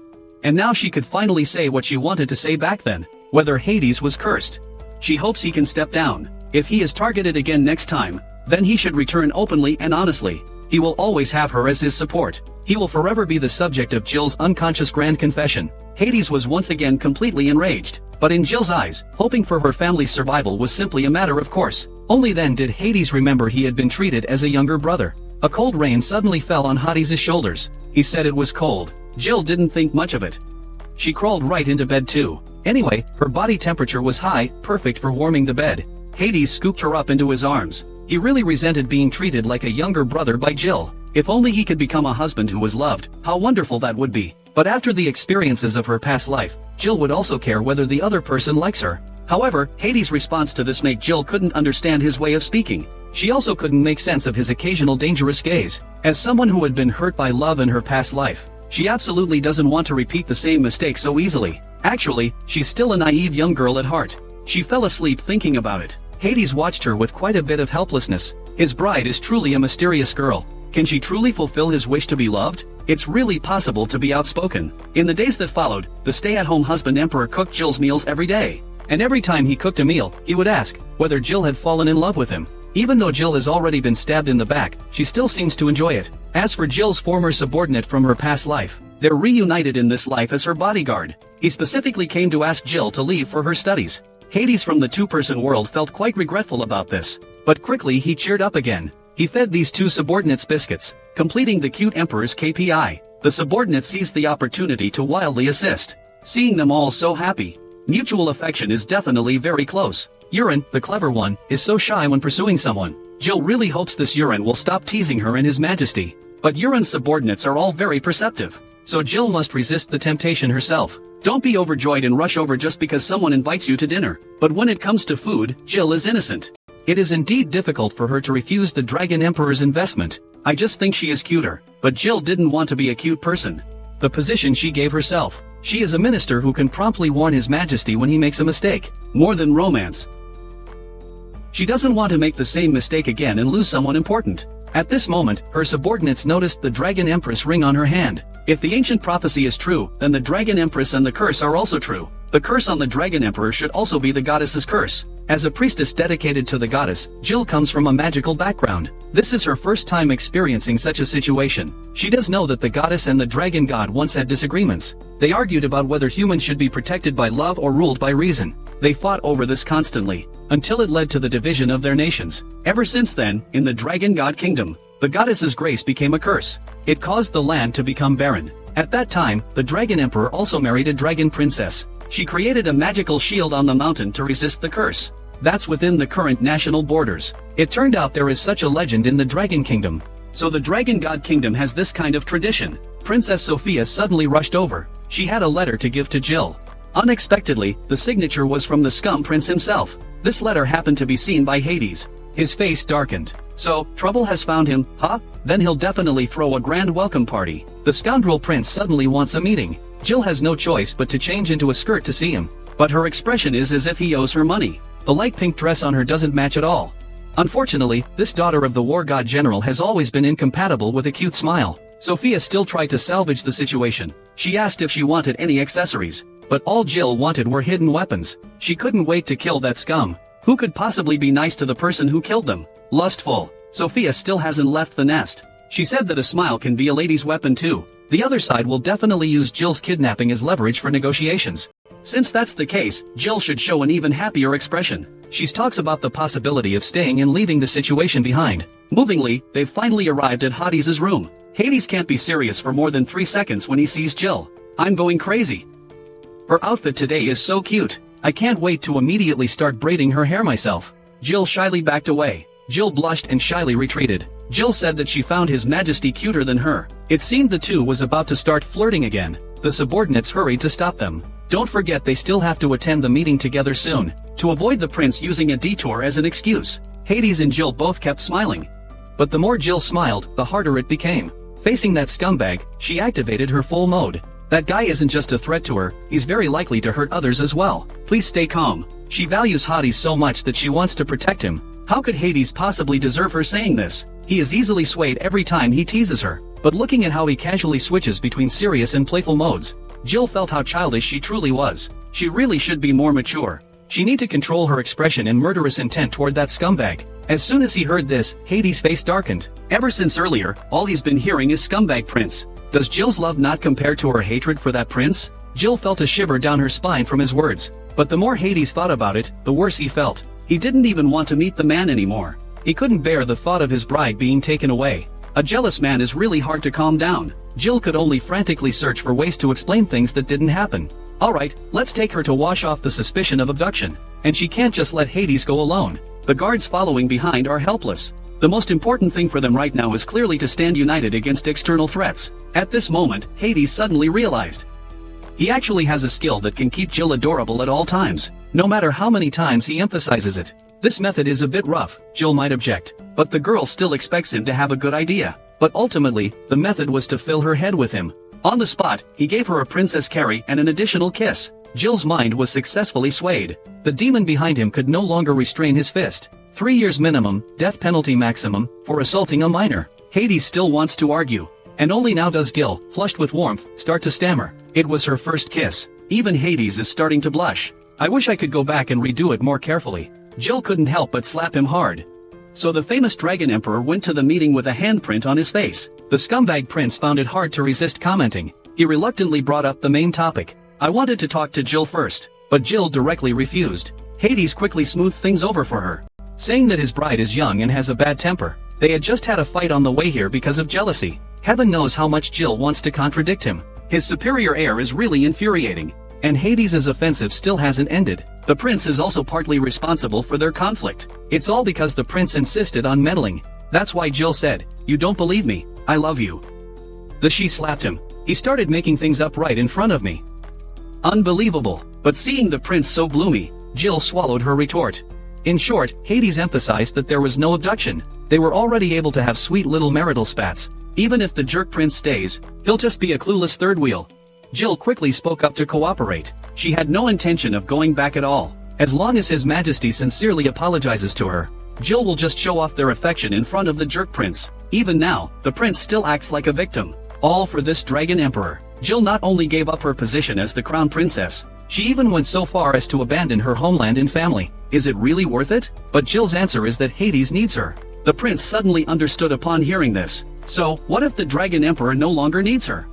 And now she could finally say what she wanted to say back then, whether Hades was cursed. She hopes he can step down. If he is targeted again next time, then he should return openly and honestly. He will always have her as his support. He will forever be the subject of Jill's unconscious grand confession. Hades was once again completely enraged. But in Jill's eyes, hoping for her family's survival was simply a matter of course. Only then did Hades remember he had been treated as a younger brother. A cold rain suddenly fell on Hades' shoulders. He said it was cold. Jill didn't think much of it. She crawled right into bed too. Anyway, her body temperature was high, perfect for warming the bed. Hades scooped her up into his arms. He really resented being treated like a younger brother by Jill. If only he could become a husband who was loved, how wonderful that would be. But after the experiences of her past life, Jill would also care whether the other person likes her. However, Hades' response to this made Jill couldn't understand his way of speaking. She also couldn't make sense of his occasional dangerous gaze. As someone who had been hurt by love in her past life, she absolutely doesn't want to repeat the same mistake so easily. Actually, she's still a naive young girl at heart. She fell asleep thinking about it. Hades watched her with quite a bit of helplessness. His bride is truly a mysterious girl. Can she truly fulfill his wish to be loved? It's really possible to be outspoken. In the days that followed, the stay-at-home husband emperor cooked Jill's meals every day. And every time he cooked a meal, he would ask whether Jill had fallen in love with him. Even though Jill has already been stabbed in the back, she still seems to enjoy it. As for Jill's former subordinate from her past life, they're reunited in this life as her bodyguard. He specifically came to ask Jill to leave for her studies. Hades from the two-person world felt quite regretful about this. But quickly he cheered up again. He fed these two subordinates biscuits, completing the cute emperor's KPI. The subordinate seized the opportunity to wildly assist. Seeing them all so happy, mutual affection is definitely very close. Uran, the clever one, is so shy when pursuing someone. Jill really hopes this Uran will stop teasing her and his majesty. But Uran's subordinates are all very perceptive. So Jill must resist the temptation herself. Don't be overjoyed and rush over just because someone invites you to dinner. But when it comes to food, Jill is innocent. It is indeed difficult for her to refuse the Dragon Emperor's investment. I just think she is cuter. But Jill didn't want to be a cute person. The position she gave herself. She is a minister who can promptly warn His Majesty when he makes a mistake. More than romance. She doesn't want to make the same mistake again and lose someone important. At this moment, her subordinates noticed the Dragon Empress ring on her hand. If the ancient prophecy is true, then the Dragon Empress and the curse are also true. The curse on the Dragon Emperor should also be the goddess's curse. As a priestess dedicated to the goddess, Jill comes from a magical background. This is her first time experiencing such a situation. She does know that the goddess and the dragon god once had disagreements. They argued about whether humans should be protected by love or ruled by reason. They fought over this constantly, until it led to the division of their nations. Ever since then, in the dragon god kingdom, the goddess's grace became a curse. It caused the land to become barren. At that time, the dragon emperor also married a dragon princess. She created a magical shield on the mountain to resist the curse. That's within the current national borders. It turned out there is such a legend in the Dragon Kingdom. So the Dragon God Kingdom has this kind of tradition. Princess Sophia suddenly rushed over. She had a letter to give to Jill. Unexpectedly, the signature was from the Scum Prince himself. This letter happened to be seen by Hades. His face darkened. So, trouble has found him, huh? Then he'll definitely throw a grand welcome party. The scoundrel prince suddenly wants a meeting. Jill has no choice but to change into a skirt to see him. But her expression is as if he owes her money. The light pink dress on her doesn't match at all. Unfortunately, this daughter of the war god general has always been incompatible with a cute smile. Sophia still tried to salvage the situation. She asked if she wanted any accessories. But all Jill wanted were hidden weapons. She couldn't wait to kill that scum. Who could possibly be nice to the person who killed them? Lustful. Sophia still hasn't left the nest. She said that a smile can be a lady's weapon too. The other side will definitely use Jill's kidnapping as leverage for negotiations. Since that's the case, Jill should show an even happier expression. She talks about the possibility of staying and leaving the situation behind. Movingly, they've finally arrived at Hades' room. Hades can't be serious for more than 3 seconds when he sees Jill. I'm going crazy. Her outfit today is so cute. I can't wait to immediately start braiding her hair myself. Jill shyly backed away. Jill blushed and shyly retreated. Jill said that she found His Majesty cuter than her. It seemed the two was about to start flirting again. The subordinates hurried to stop them. Don't forget they still have to attend the meeting together soon. To avoid the prince using a detour as an excuse, Hades and Jill both kept smiling. But the more Jill smiled, the harder it became. Facing that scumbag, she activated her full mode. That guy isn't just a threat to her, he's very likely to hurt others as well. Please stay calm. She values Hades so much that she wants to protect him. How could Hades possibly deserve her saying this? He is easily swayed every time he teases her. But looking at how he casually switches between serious and playful modes, Jill felt how childish she truly was. She really should be more mature. She need to control her expression and murderous intent toward that scumbag. As soon as he heard this, Hades' face darkened. Ever since earlier, all he's been hearing is scumbag prince. Does Jill's love not compare to her hatred for that prince? Jill felt a shiver down her spine from his words. But the more Hades thought about it, the worse he felt. He didn't even want to meet the man anymore. He couldn't bear the thought of his bride being taken away. A jealous man is really hard to calm down. Jill could only frantically search for ways to explain things that didn't happen. Alright, let's take her to wash off the suspicion of abduction. And she can't just let Hades go alone. The guards following behind are helpless. The most important thing for them right now is clearly to stand united against external threats. At this moment, Hades suddenly realized he actually has a skill that can keep Jill adorable at all times, no matter how many times he emphasizes it. This method is a bit rough, Jill might object, but the girl still expects him to have a good idea. But ultimately, the method was to fill her head with him. On the spot, he gave her a princess carry and an additional kiss. Jill's mind was successfully swayed. The demon behind him could no longer restrain his fist. 3 years minimum, death penalty maximum, for assaulting a minor. Hades still wants to argue. And only now does Jill, flushed with warmth, start to stammer. It was her first kiss. Even Hades is starting to blush. I wish I could go back and redo it more carefully. Jill couldn't help but slap him hard. So the famous Dragon Emperor went to the meeting with a handprint on his face. The scumbag prince found it hard to resist commenting. He reluctantly brought up the main topic. I wanted to talk to Jill first, but Jill directly refused. Hades quickly smoothed things over for her, saying that his bride is young and has a bad temper. They had just had a fight on the way here because of jealousy. Heaven knows how much Jill wants to contradict him. His superior air is really infuriating. And Hades' offensive still hasn't ended. The prince is also partly responsible for their conflict. It's all because the prince insisted on meddling. That's why Jill said, "You don't believe me, I love you." She slapped him. He started making things up right in front of me. Unbelievable. But seeing the prince so gloomy, Jill swallowed her retort. In short, Hades emphasized that there was no abduction. They were already able to have sweet little marital spats. Even if the jerk prince stays, he'll just be a clueless third wheel. Jill quickly spoke up to cooperate. She had no intention of going back at all. As long as His Majesty sincerely apologizes to her, Jill will just show off their affection in front of the jerk prince. Even now, the prince still acts like a victim. All for this Dragon Emperor. Jill not only gave up her position as the crown princess, she even went so far as to abandon her homeland and family. Is it really worth it? But Jill's answer is that Hades needs her. The prince suddenly understood upon hearing this. So, what if the Dragon Emperor no longer needs her?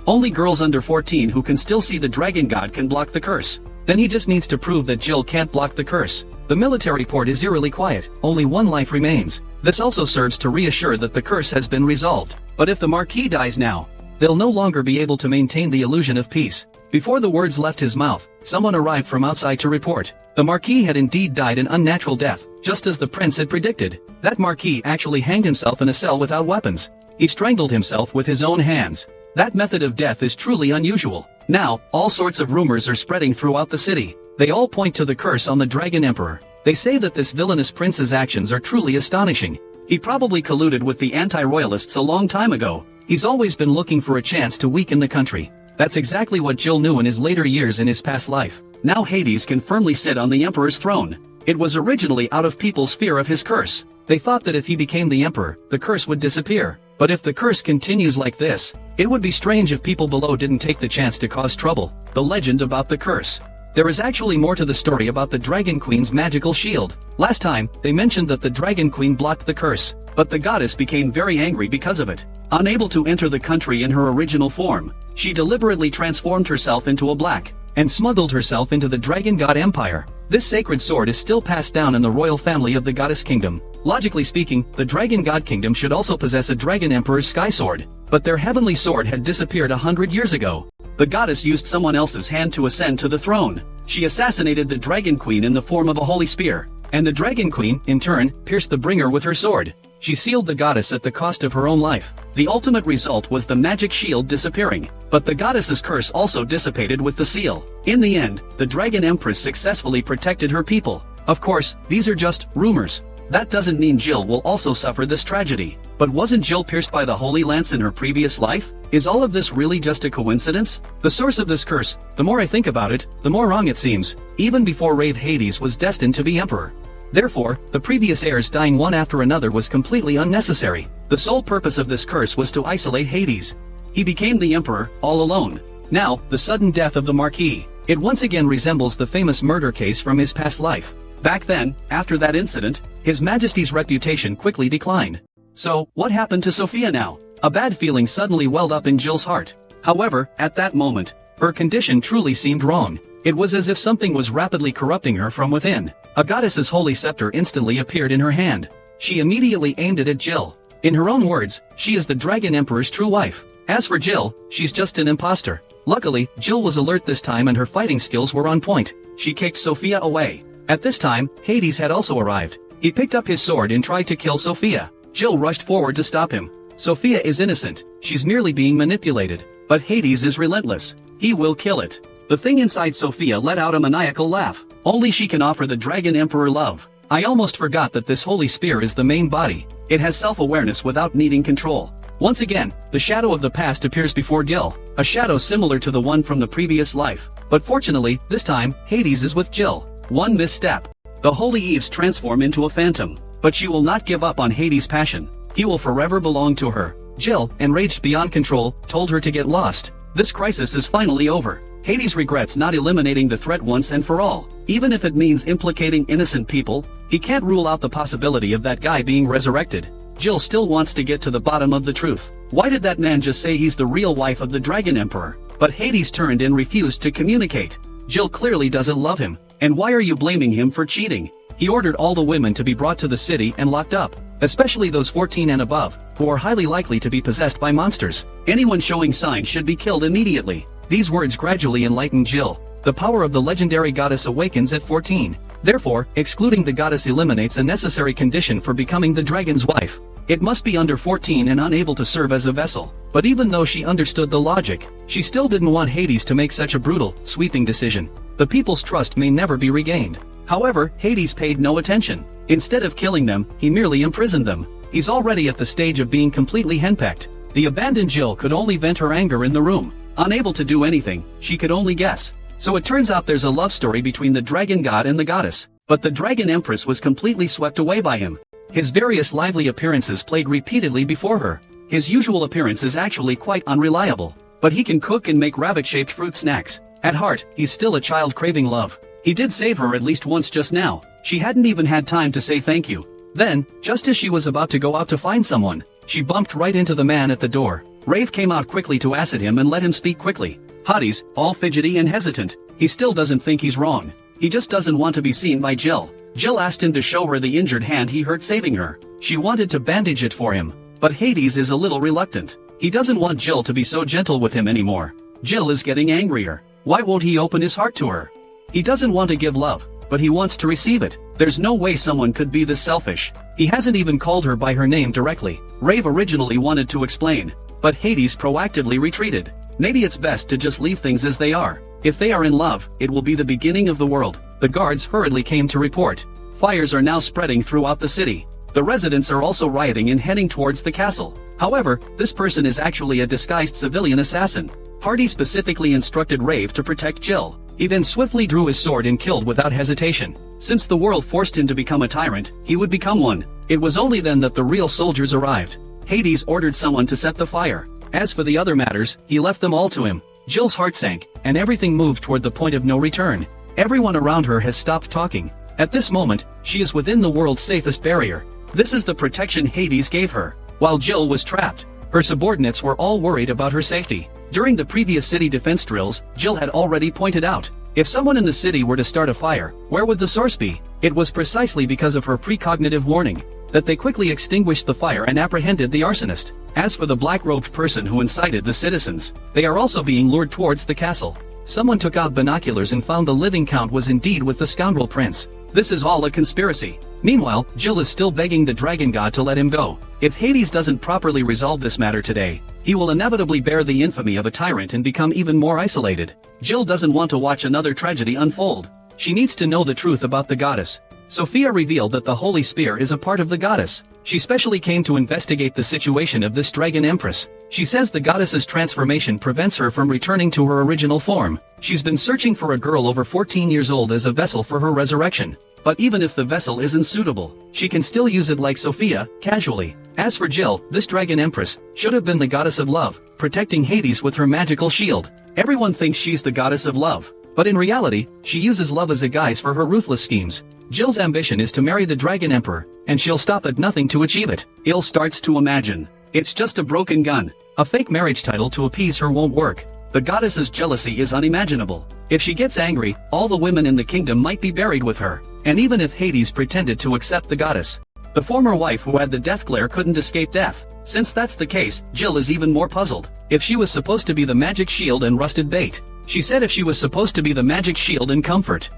Only girls under 14 who can still see the dragon god can block the curse. Then he just needs to prove that Jill can't block the curse. The military port is eerily quiet, only one life remains. This also serves to reassure that the curse has been resolved. But if the Marquis dies now, they'll no longer be able to maintain the illusion of peace. Before the words left his mouth, someone arrived from outside to report. The Marquis had indeed died an unnatural death, just as the prince had predicted. That Marquis actually hanged himself in a cell without weapons. He strangled himself with his own hands. That method of death is truly unusual. Now, all sorts of rumors are spreading throughout the city. They all point to the curse on the Dragon Emperor. They say that this villainous prince's actions are truly astonishing. He probably colluded with the anti-royalists a long time ago. He's always been looking for a chance to weaken the country. That's exactly what Jill knew in his later years in his past life. Now Hades can firmly sit on the Emperor's throne. It was originally out of people's fear of his curse. They thought that if he became the Emperor, the curse would disappear. But if the curse continues like this, it would be strange if people below didn't take the chance to cause trouble. The legend about the curse. There is actually more to the story about the Dragon Queen's magical shield. Last time, they mentioned that the Dragon Queen blocked the curse, but the goddess became very angry because of it. Unable to enter the country in her original form, she deliberately transformed herself into a black, and smuggled herself into the Dragon God Empire. This sacred sword is still passed down in the royal family of the Goddess Kingdom. Logically speaking, the Dragon God Kingdom should also possess a Dragon Emperor's Sky Sword, but their heavenly sword had disappeared 100 years ago. The goddess used someone else's hand to ascend to the throne. She assassinated the Dragon Queen in the form of a holy spear. And the Dragon Queen, in turn, pierced the bringer with her sword. She sealed the goddess at the cost of her own life. The ultimate result was the magic shield disappearing. But the goddess's curse also dissipated with the seal. In the end, the Dragon Empress successfully protected her people. Of course, these are just rumors. That doesn't mean Jill will also suffer this tragedy. But wasn't Jill pierced by the Holy Lance in her previous life? Is all of this really just a coincidence? The source of this curse, the more I think about it, the more wrong it seems. Even before Rave Hades was destined to be emperor. Therefore, the previous heirs dying one after another was completely unnecessary. The sole purpose of this curse was to isolate Hades. He became the emperor, all alone. Now, the sudden death of the Marquis. It once again resembles the famous murder case from his past life. Back then, after that incident, His Majesty's reputation quickly declined. So, what happened to Sophia now? A bad feeling suddenly welled up in Jill's heart. However, at that moment, her condition truly seemed wrong. It was as if something was rapidly corrupting her from within. A goddess's holy scepter instantly appeared in her hand. She immediately aimed it at Jill. In her own words, she is the Dragon Emperor's true wife. As for Jill, she's just an imposter. Luckily, Jill was alert this time and her fighting skills were on point. She kicked Sophia away. At this time, Hades had also arrived. He picked up his sword and tried to kill Sophia. Jill rushed forward to stop him. Sophia is innocent, she's merely being manipulated. But Hades is relentless. He will kill it. The thing inside Sophia let out a maniacal laugh. Only she can offer the Dragon Emperor love. I almost forgot that this holy spear is the main body. It has self-awareness without needing control. Once again, the shadow of the past appears before Jill. A shadow similar to the one from the previous life. But fortunately, this time, Hades is with Jill. One misstep. The Holy Eves transform into a phantom. But she will not give up on Hades' passion. He will forever belong to her. Jill, enraged beyond control, told her to get lost. This crisis is finally over. Hades regrets not eliminating the threat once and for all. Even if it means implicating innocent people, he can't rule out the possibility of that guy being resurrected. Jill still wants to get to the bottom of the truth. Why did that man just say he's the real wife of the Dragon Emperor? But Hades turned and refused to communicate. Jill clearly doesn't love him. And why are you blaming him for cheating? He ordered all the women to be brought to the city and locked up. Especially those 14 and above, who are highly likely to be possessed by monsters. Anyone showing signs should be killed immediately. These words gradually enlighten Jill. The power of the legendary goddess awakens at 14. Therefore, excluding the goddess eliminates a necessary condition for becoming the dragon's wife. It must be under 14 and unable to serve as a vessel. But even though she understood the logic, she still didn't want Hades to make such a brutal, sweeping decision. The people's trust may never be regained. However, Hades paid no attention. Instead of killing them, he merely imprisoned them. He's already at the stage of being completely henpecked. The abandoned Jill could only vent her anger in the room. Unable to do anything, she could only guess. So it turns out there's a love story between the dragon god and the goddess. But the Dragon Empress was completely swept away by him. His various lively appearances played repeatedly before her. His usual appearance is actually quite unreliable. But he can cook and make rabbit-shaped fruit snacks. At heart, he's still a child craving love. He did save her at least once just now. She hadn't even had time to say thank you. Then, just as she was about to go out to find someone, she bumped right into the man at the door. Rave came out quickly to acid him and let him speak quickly. Hades, all fidgety and hesitant. He still doesn't think he's wrong. He just doesn't want to be seen by Jill. Jill asked him to show her the injured hand he hurt saving her. She wanted to bandage it for him. But Hades is a little reluctant. He doesn't want Jill to be so gentle with him anymore. Jill is getting angrier. Why won't he open his heart to her? He doesn't want to give love, but he wants to receive it. There's no way someone could be this selfish. He hasn't even called her by her name directly. Rave originally wanted to explain, but Hades proactively retreated. Maybe it's best to just leave things as they are. If they are in love, it will be the beginning of the world. The guards hurriedly came to report. Fires are now spreading throughout the city. The residents are also rioting and heading towards the castle. However, this person is actually a disguised civilian assassin. Hardy specifically instructed Rave to protect Jill. He then swiftly drew his sword and killed without hesitation. Since the world forced him to become a tyrant, he would become one. It was only then that the real soldiers arrived. Hades ordered someone to set the fire. As for the other matters, he left them all to him. Jill's heart sank, and everything moved toward the point of no return. Everyone around her has stopped talking. At this moment, she is within the world's safest barrier. This is the protection Hades gave her. While Jill was trapped, her subordinates were all worried about her safety. During the previous city defense drills, Jill had already pointed out, if someone in the city were to start a fire, where would the source be? It was precisely because of her precognitive warning. that they quickly extinguished the fire and apprehended the arsonist. As for the black-robed person who incited the citizens, they are also being lured towards the castle. Someone took out binoculars and found the living count was indeed with the scoundrel prince. This is all a conspiracy. Meanwhile, Jill is still begging the dragon god to let him go. If Hades doesn't properly resolve this matter today, he will inevitably bear the infamy of a tyrant and become even more isolated. Jill doesn't want to watch another tragedy unfold. She needs to know the truth about the goddess. Sophia revealed that the holy spear is a part of the goddess. She specially came to investigate the situation of this dragon empress. She says the goddess's transformation prevents her from returning to her original form. She's been searching for a girl over 14 years old as a vessel for her resurrection. But even if the vessel isn't suitable, she can still use it like Sophia, casually. As for Jill, this dragon empress should have been the goddess of love, protecting Hades with her magical shield. Everyone thinks she's the goddess of love, but in reality, she uses love as a guise for her ruthless schemes. Jill's ambition is to marry the dragon emperor, and she'll stop at nothing to achieve it. Il starts to imagine. It's just a broken gun. A fake marriage title to appease her won't work. The goddess's jealousy is unimaginable. If she gets angry, all the women in the kingdom might be buried with her. And even if Hades pretended to accept the goddess, the former wife who had the death glare couldn't escape death. Since that's the case, Jill is even more puzzled. If she was supposed to be the magic shield and rusted bait, she said if she was supposed to be the magic shield and comfort,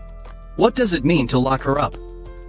what does it mean to lock her up?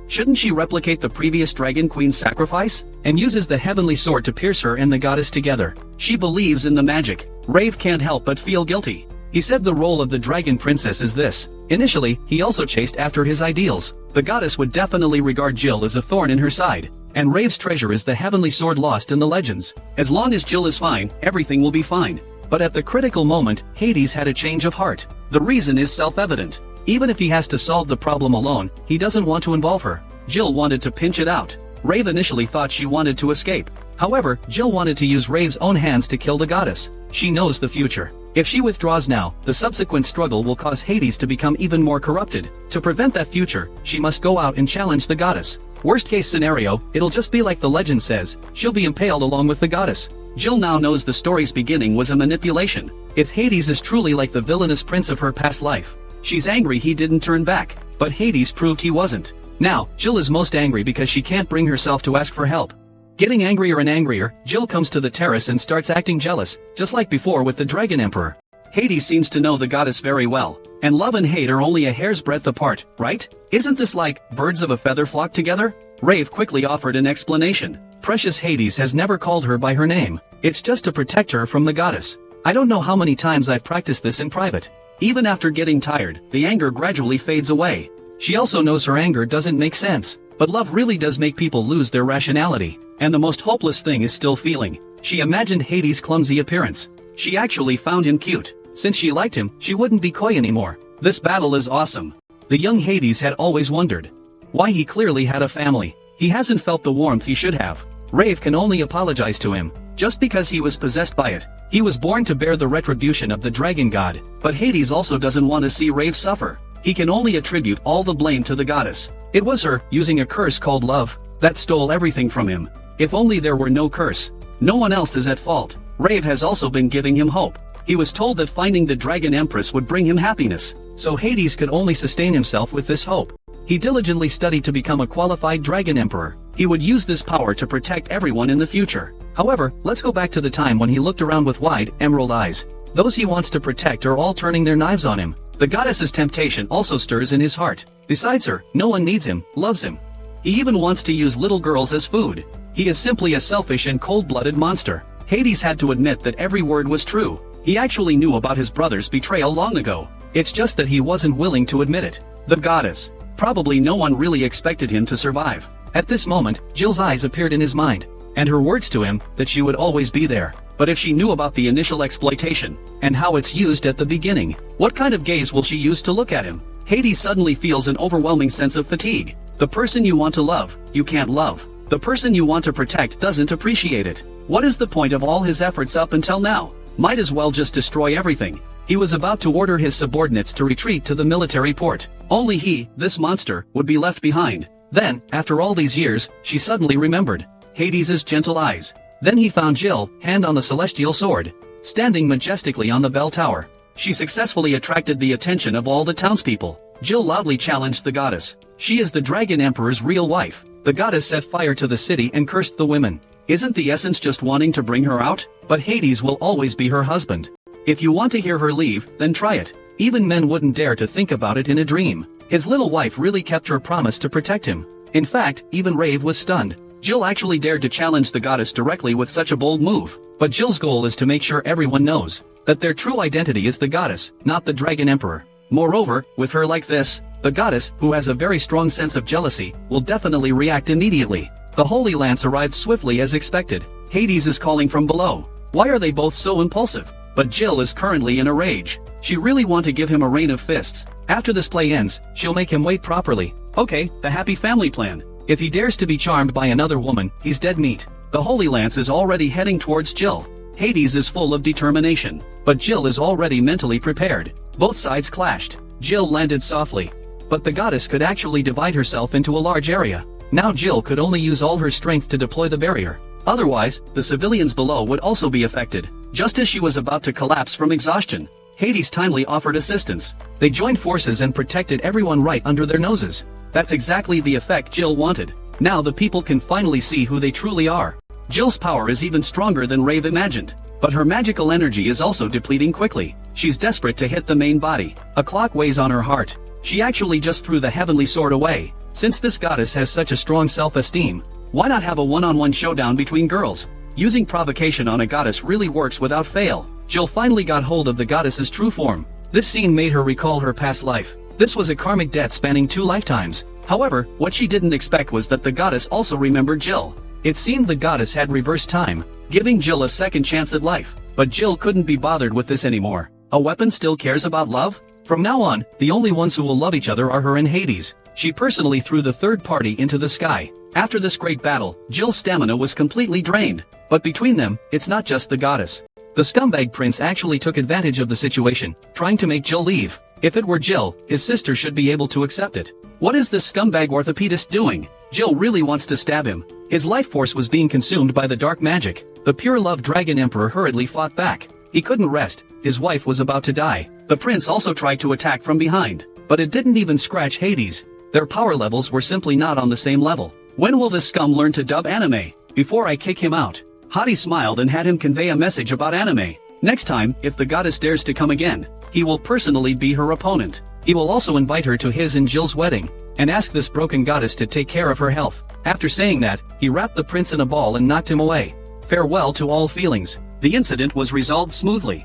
Shouldn't she replicate the previous dragon queen's sacrifice, and uses the heavenly sword to pierce her and the goddess together? She believes in the magic. Rave can't help but feel guilty. He said the role of the dragon princess is this. Initially, he also chased after his ideals. The goddess would definitely regard Jill as a thorn in her side, and Rave's treasure is the heavenly sword lost in the legends. As long as Jill is fine, everything will be fine. But at the critical moment, Hades had a change of heart. The reason is self-evident. Even if he has to solve the problem alone, he doesn't want to involve her. Jill wanted to pinch it out. Rave initially thought she wanted to escape. However, Jill wanted to use Rave's own hands to kill the goddess. She knows the future. If she withdraws now, the subsequent struggle will cause Hades to become even more corrupted. To prevent that future, she must go out and challenge the goddess. Worst case scenario, it'll just be like the legend says, she'll be impaled along with the goddess. Jill now knows the story's beginning was a manipulation. If Hades is truly like the villainous prince of her past life, she's angry he didn't turn back, but Hades proved he wasn't. Now, Jill is most angry because she can't bring herself to ask for help. Getting angrier and angrier, Jill comes to the terrace and starts acting jealous, just like before with the Dragon Emperor. Hades seems to know the goddess very well, and love and hate are only a hair's breadth apart, right? Isn't this like birds of a feather flock together? Rave quickly offered an explanation. Precious Hades has never called her by her name. It's just to protect her from the goddess. I don't know how many times I've practiced this in private. Even after getting tired, the anger gradually fades away. She also knows her anger doesn't make sense, but love really does make people lose their rationality, and the most hopeless thing is still feeling. She imagined Hades' clumsy appearance. She actually found him cute. Since she liked him, she wouldn't be coy anymore. This battle is awesome. The young Hades had always wondered why he clearly had a family. He hasn't felt the warmth he should have. Rave can only apologize to him, just because he was possessed by it. He was born to bear the retribution of the dragon god, but Hades also doesn't want to see Rave suffer. He can only attribute all the blame to the goddess. It was her, using a curse called love, that stole everything from him. If only there were no curse. No one else is at fault. Rave has also been giving him hope. He was told that finding the Dragon Empress would bring him happiness, so Hades could only sustain himself with this hope. He diligently studied to become a qualified Dragon Emperor. He would use this power to protect everyone in the future. However, let's go back to the time when he looked around with wide, emerald eyes. Those he wants to protect are all turning their knives on him. The goddess's temptation also stirs in his heart. Besides her, no one needs him, loves him. He even wants to use little girls as food. He is simply a selfish and cold-blooded monster. Hades had to admit that every word was true. He actually knew about his brother's betrayal long ago. It's just that he wasn't willing to admit it. The goddess. Probably no one really expected him to survive. At this moment, Jill's eyes appeared in his mind, and her words to him, that she would always be there. But if she knew about the initial exploitation, and how it's used at the beginning, what kind of gaze will she use to look at him? Hades suddenly feels an overwhelming sense of fatigue. The person you want to love, you can't love. The person you want to protect doesn't appreciate it. What is the point of all his efforts up until now? Might as well just destroy everything. He was about to order his subordinates to retreat to the military port. Only he, this monster, would be left behind. Then, after all these years, she suddenly remembered Hades' gentle eyes. Then he found Jill, hand on the celestial sword, standing majestically on the bell tower. She successfully attracted the attention of all the townspeople. Jill loudly challenged the goddess. She is the Dragon Emperor's real wife. The goddess set fire to the city and cursed the women. Isn't the essence just wanting to bring her out? But Hades will always be her husband. If you want to hear her leave, then try it. Even men wouldn't dare to think about it in a dream. His little wife really kept her promise to protect him. In fact, even Rave was stunned. Jill actually dared to challenge the goddess directly with such a bold move. But Jill's goal is to make sure everyone knows that their true identity is the goddess, not the dragon emperor. Moreover, with her like this, the goddess, who has a very strong sense of jealousy, will definitely react immediately. The Holy Lance arrived swiftly as expected. Hades is calling from below. Why are they both so impulsive? But Jill is currently in a rage. She really wants to give him a rain of fists. After this play ends, she'll make him wait properly. Okay, the happy family plan. If he dares to be charmed by another woman, he's dead meat. The Holy Lance is already heading towards Jill. Hades is full of determination. But Jill is already mentally prepared. Both sides clashed. Jill landed softly. But the goddess could actually divide herself into a large area. Now Jill could only use all her strength to deploy the barrier. Otherwise, the civilians below would also be affected. Just as she was about to collapse from exhaustion, Hades timely offered assistance. They joined forces and protected everyone right under their noses. That's exactly the effect Jill wanted. Now the people can finally see who they truly are. Jill's power is even stronger than Rave imagined. But her magical energy is also depleting quickly. She's desperate to hit the main body. A clock weighs on her heart. She actually just threw the heavenly sword away. Since this goddess has such a strong self-esteem, why not have a one-on-one showdown between girls? Using provocation on a goddess really works without fail. Jill finally got hold of the goddess's true form. This scene made her recall her past life. This was a karmic debt spanning 2 lifetimes. However, what she didn't expect was that the goddess also remembered Jill. It seemed the goddess had reversed time, giving Jill a second chance at life. But Jill couldn't be bothered with this anymore. A weapon still cares about love? From now on, the only ones who will love each other are her and Hades. She personally threw the third party into the sky. After this great battle, Jill's stamina was completely drained. But between them, it's not just the goddess. The scumbag prince actually took advantage of the situation, trying to make Jill leave. If it were Jill, his sister should be able to accept it. What is this scumbag orthopedist doing? Jill really wants to stab him. His life force was being consumed by the dark magic. The pure love dragon emperor hurriedly fought back. He couldn't rest. His wife was about to die. The prince also tried to attack from behind. But it didn't even scratch Hades. Their power levels were simply not on the same level. When will this scum learn to dub anime? Before I kick him out. Hottie smiled and had him convey a message about anime. Next time, if the goddess dares to come again, he will personally be her opponent. He will also invite her to his and Jill's wedding, and ask this broken goddess to take care of her health. After saying that, he wrapped the prince in a ball and knocked him away. Farewell to all feelings. The incident was resolved smoothly.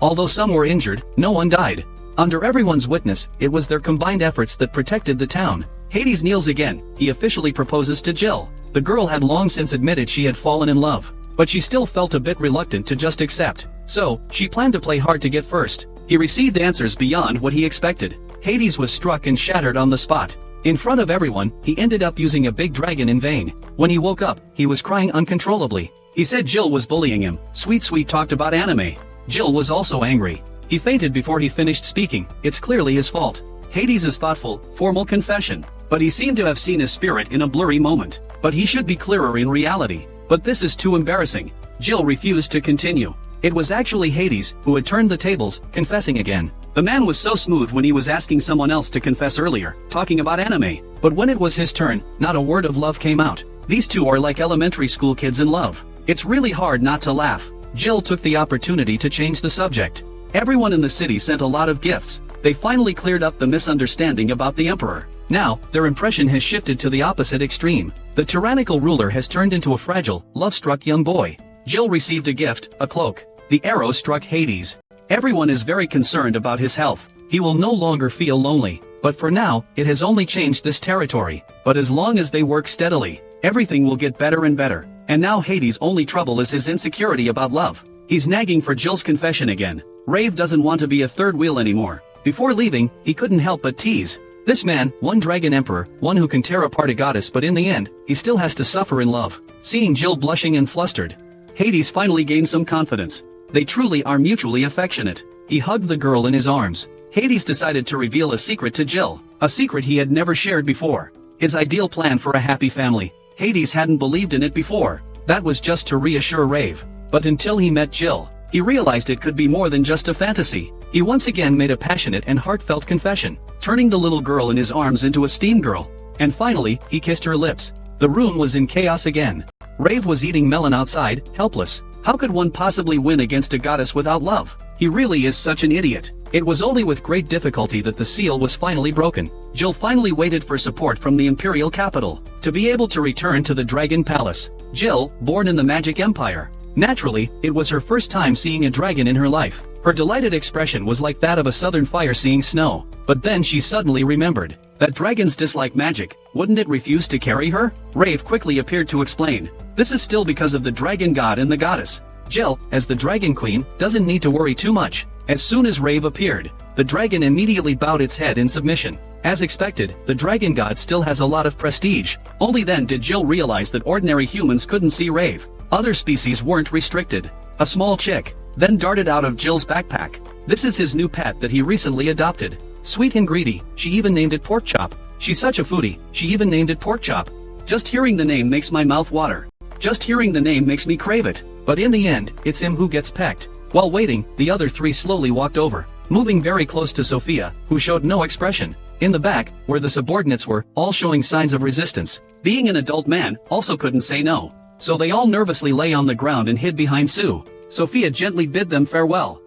Although some were injured, no one died. Under everyone's witness, it was their combined efforts that protected the town. Hades kneels again. He officially proposes to Jill. The girl had long since admitted she had fallen in love, but she still felt a bit reluctant to just accept. So, she planned to play hard to get first. He received answers beyond what he expected. Hades was struck and shattered on the spot. In front of everyone, he ended up using a big dragon in vain. When he woke up, he was crying uncontrollably. He said Jill was bullying him. Sweet talked about anime. Jill was also angry. He fainted before he finished speaking. It's clearly his fault. Hades' thoughtful, formal confession. But he seemed to have seen his spirit in a blurry moment. But he should be clearer in reality. But this is too embarrassing. Jill refused to continue. It was actually Hades who had turned the tables, confessing again. The man was so smooth when he was asking someone else to confess earlier, talking about anime. But when it was his turn, not a word of love came out. These two are like elementary school kids in love. It's really hard not to laugh. Jill took the opportunity to change the subject. Everyone in the city sent a lot of gifts. They finally cleared up the misunderstanding about the emperor. Now, their impression has shifted to the opposite extreme. The tyrannical ruler has turned into a fragile, love-struck young boy. Jill received a gift, a cloak. The arrow struck Hades. Everyone is very concerned about his health. He will no longer feel lonely. But for now, it has only changed this territory. But as long as they work steadily, everything will get better and better. And now Hades' only trouble is his insecurity about love. He's nagging for Jill's confession again. Rave doesn't want to be a third wheel anymore. Before leaving, he couldn't help but tease. This man, one dragon emperor, one who can tear apart a goddess, but in the end, he still has to suffer in love. Seeing Jill blushing and flustered, Hades finally gained some confidence. They truly are mutually affectionate. He hugged the girl in his arms. Hades decided to reveal a secret to Jill, a secret he had never shared before. His ideal plan for a happy family. Hades hadn't believed in it before. That was just to reassure Rave. But until he met Jill, he realized it could be more than just a fantasy. He once again made a passionate and heartfelt confession, turning the little girl in his arms into a steam girl. And finally, he kissed her lips. The room was in chaos again. Rave was eating melon outside, helpless. How could one possibly win against a goddess without love? He really is such an idiot. It was only with great difficulty that the seal was finally broken. Jill finally waited for support from the Imperial capital, to be able to return to the Dragon Palace. Jill, born in the Magic Empire. Naturally, it was her first time seeing a dragon in her life. Her delighted expression was like that of a southern fire seeing snow. But then she suddenly remembered that dragons dislike magic. Wouldn't it refuse to carry her? Rave quickly appeared to explain. This is still because of the dragon god and the goddess. Jill, as the dragon queen, doesn't need to worry too much. As soon as Rave appeared, the dragon immediately bowed its head in submission. As expected, the dragon god still has a lot of prestige. Only then did Jill realize that ordinary humans couldn't see Rave. Other species weren't restricted. A small chick then darted out of Jill's backpack. This is his new pet that he recently adopted. Sweet and greedy, she even named it Pork Chop. She's such a foodie, she even named it Pork Chop. Just hearing the name makes my mouth water. Just hearing the name makes me crave it. But in the end, it's him who gets pecked. While waiting, the other three slowly walked over, moving very close to Sophia, who showed no expression. In the back, where the subordinates were, all showing signs of resistance. Being an adult man, also couldn't say no. So they all nervously lay on the ground and hid behind Sue. Sophia gently bid them farewell.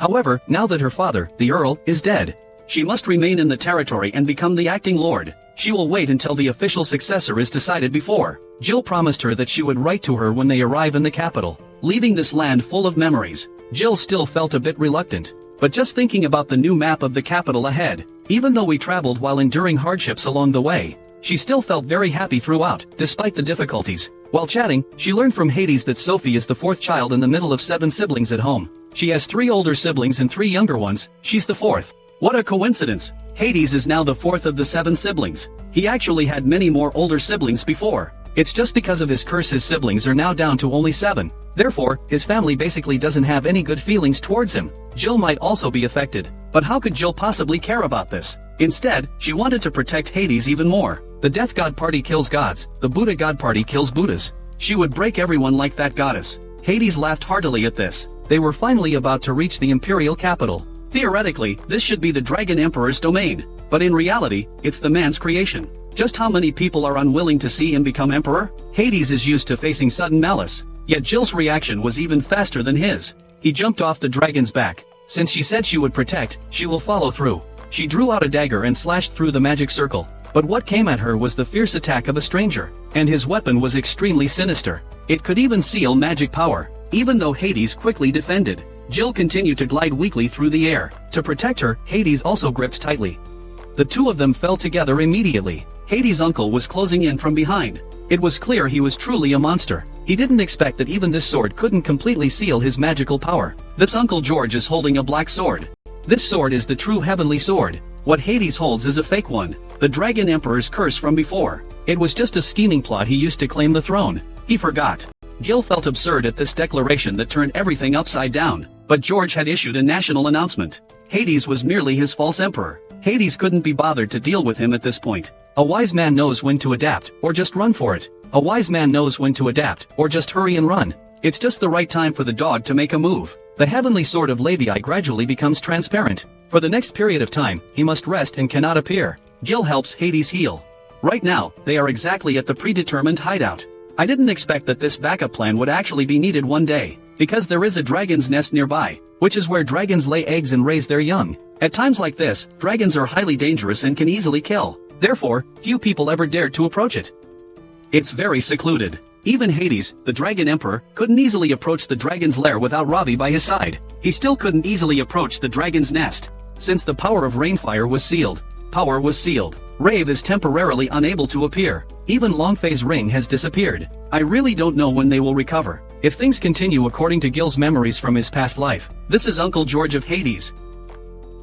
However, now that her father, the Earl, is dead, she must remain in the territory and become the acting lord. She will wait until the official successor is decided before. Jill promised her that she would write to her when they arrive in the capital, leaving this land full of memories. Jill still felt a bit reluctant, but just thinking about the new map of the capital ahead, even though we traveled while enduring hardships along the way, she still felt very happy throughout, despite the difficulties. While chatting, she learned from Hades that Sophie is the fourth child in the middle of 7 siblings at home. She has 3 older siblings and 3 younger ones. She's the fourth. What a coincidence! Hades is now the fourth of the 7 siblings. He actually had many more older siblings before. It's just because of his curse his siblings are now down to only 7. Therefore, his family basically doesn't have any good feelings towards him. Jill might also be affected. But how could Jill possibly care about this? Instead, she wanted to protect Hades even more. The Death God Party kills gods, the Buddha God Party kills Buddhas. She would break everyone like that goddess. Hades laughed heartily at this. They were finally about to reach the Imperial capital. Theoretically, this should be the Dragon Emperor's domain. But in reality, it's the man's creation. Just how many people are unwilling to see him become emperor? Hades is used to facing sudden malice. Yet Jill's reaction was even faster than his. He jumped off the dragon's back. Since she said she would protect, she will follow through. She drew out a dagger and slashed through the magic circle. But what came at her was the fierce attack of a stranger. And his weapon was extremely sinister. It could even seal magic power. Even though Hades quickly defended, Jill continued to glide weakly through the air. To protect her, Hades also gripped tightly. The two of them fell together immediately. Hades' uncle was closing in from behind. It was clear he was truly a monster. He didn't expect that even this sword couldn't completely seal his magical power. This Uncle George is holding a black sword. This sword is the true heavenly sword. What Hades holds is a fake one. The Dragon Emperor's curse from before. It was just a scheming plot he used to claim the throne. He forgot. Jill felt absurd at this declaration that turned everything upside down. But George had issued a national announcement. Hades was merely his false emperor. Hades couldn't be bothered to deal with him at this point. A wise man knows when to adapt, or just run for it. A wise man knows when to adapt, or just hurry and run. It's just the right time for the dog to make a move. The heavenly sword of Levi gradually becomes transparent. For the next period of time, he must rest and cannot appear. Jill helps Hades heal. Right now, they are exactly at the predetermined hideout. I didn't expect that this backup plan would actually be needed one day, because there is a dragon's nest nearby, which is where dragons lay eggs and raise their young. At times like this, dragons are highly dangerous and can easily kill. Therefore, few people ever dared to approach it. It's very secluded. Even Hades, the Dragon Emperor, couldn't easily approach the dragon's lair without Ravi by his side. He still couldn't easily approach the dragon's nest. Since the power of Rainfire was sealed. Power was sealed. Rave is temporarily unable to appear. Even Longfei's ring has disappeared. I really don't know when they will recover. If things continue according to Gil's memories from his past life, this is Uncle George of Hades.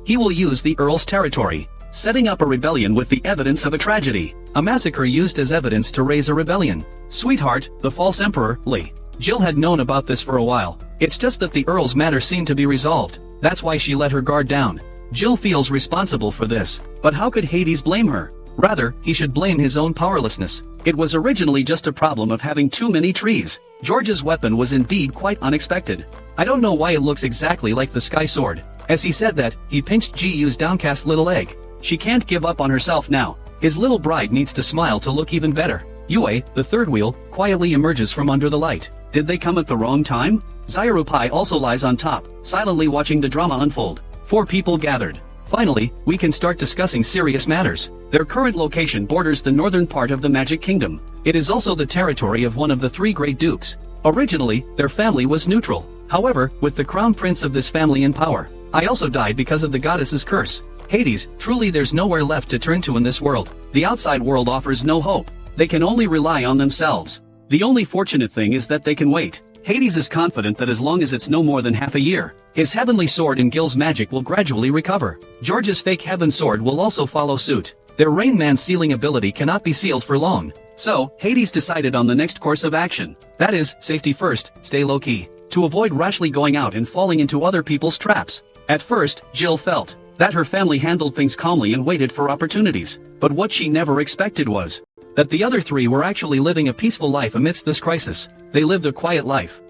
He will use the Earl's territory, setting up a rebellion with the evidence of a tragedy. A massacre used as evidence to raise a rebellion. Sweetheart, the false emperor, Lee. Jill had known about this for a while. It's just that the Earl's matter seemed to be resolved. That's why she let her guard down. Jill feels responsible for this, but how could Hades blame her? Rather, he should blame his own powerlessness. It was originally just a problem of having too many trees. George's weapon was indeed quite unexpected. I don't know why it looks exactly like the Sky Sword. As he said that, he pinched Gu's downcast little egg. She can't give up on herself now. His little bride needs to smile to look even better. Yue, the third wheel, quietly emerges from under the light. Did they come at the wrong time? Zairupai also lies on top, silently watching the drama unfold. 4 people gathered. Finally, we can start discussing serious matters. Their current location borders the northern part of the Magic Kingdom. It is also the territory of one of the 3 great dukes. Originally, their family was neutral. However, with the crown prince of this family in power, I also died because of the goddess's curse. Hades, truly there's nowhere left to turn to in this world. The outside world offers no hope. They can only rely on themselves. The only fortunate thing is that they can wait. Hades is confident that as long as it's no more than half a year, his heavenly sword and Gil's magic will gradually recover. George's fake heaven sword will also follow suit. Their Rain Man sealing ability cannot be sealed for long. So, Hades decided on the next course of action. That is, safety first, stay low-key, to avoid rashly going out and falling into other people's traps. At first, Jill felt that her family handled things calmly and waited for opportunities. But what she never expected was that the other 3 were actually living a peaceful life amidst this crisis. They lived a quiet life.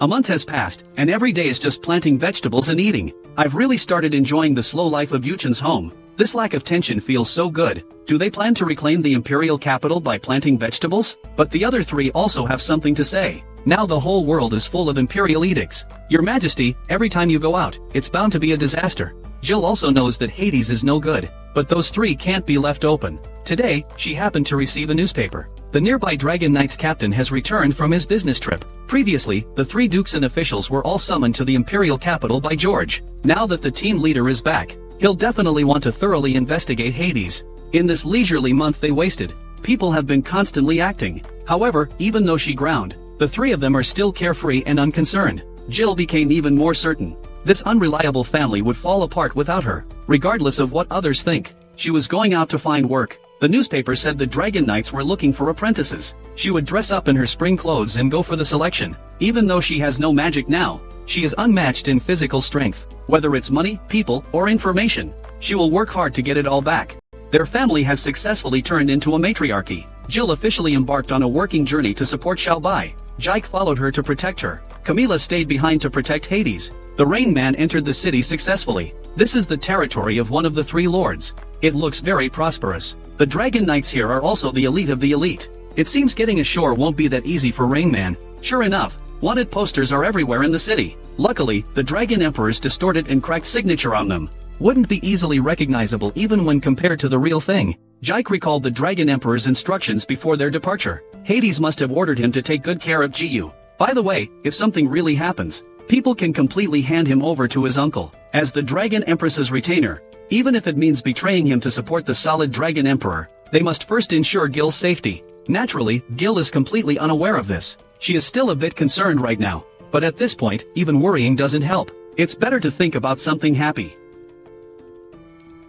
A month has passed, and every day is just planting vegetables and eating. I've really started enjoying the slow life of Yuchen's home. This lack of tension feels so good. Do they plan to reclaim the imperial capital by planting vegetables? But the other 3 also have something to say. Now the whole world is full of imperial edicts. Your Majesty, every time you go out, it's bound to be a disaster. Jill also knows that Hades is no good, but those 3 can't be left open. Today, she happened to receive a newspaper. The nearby Dragon Knight's captain has returned from his business trip. Previously, the 3 dukes and officials were all summoned to the imperial capital by George. Now that the team leader is back, he'll definitely want to thoroughly investigate Hades. In this leisurely month they wasted, people have been constantly acting. However, even though she ground, the 3 of them are still carefree and unconcerned. Jill became even more certain. This unreliable family would fall apart without her, regardless of what others think. She was going out to find work. The newspaper said the Dragon Knights were looking for apprentices. She would dress up in her spring clothes and go for the selection. Even though she has no magic now, she is unmatched in physical strength. Whether it's money, people, or information, she will work hard to get it all back. Their family has successfully turned into a matriarchy. Jill officially embarked on a working journey to support Xiaobai. Jike followed her to protect her. Camila stayed behind to protect Hades. The Rain Man entered the city successfully. This is the territory of one of the 3 lords. It looks very prosperous. The Dragon Knights here are also the elite of the elite. It seems getting ashore won't be that easy for Rain Man. Sure enough, wanted posters are everywhere in the city. Luckily, the Dragon Emperor's distorted and cracked signature on them wouldn't be easily recognizable even when compared to the real thing. Jike recalled the Dragon Emperor's instructions before their departure. Hades must have ordered him to take good care of Jiyu. By the way, if something really happens, people can completely hand him over to his uncle, as the Dragon Empress's retainer. Even if it means betraying him to support the solid Dragon Emperor, they must first ensure Gil's safety. Naturally, Gil is completely unaware of this. She is still a bit concerned right now, but at this point, even worrying doesn't help. It's better to think about something happy.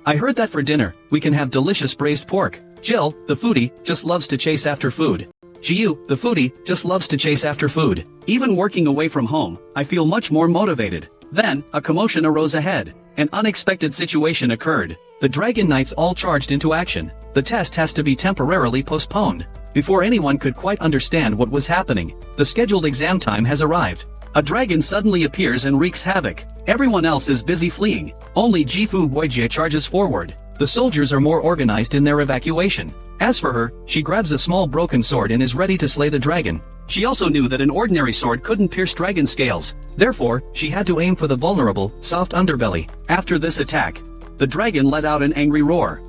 I heard that for dinner, we can have delicious braised pork. Jill, the foodie, just loves to chase after food. Jiyu, the foodie, just loves to chase after food. Even working away from home, I feel much more motivated. Then, a commotion arose ahead. An unexpected situation occurred. The Dragon Knights all charged into action. The test has to be temporarily postponed. Before anyone could quite understand what was happening, the scheduled exam time has arrived. A dragon suddenly appears and wreaks havoc. Everyone else is busy fleeing. Only Jifu Guijie charges forward. The soldiers are more organized in their evacuation. As for her, she grabs a small broken sword and is ready to slay the dragon. She also knew that an ordinary sword couldn't pierce dragon scales. Therefore, she had to aim for the vulnerable, soft underbelly. After this attack, the dragon let out an angry roar.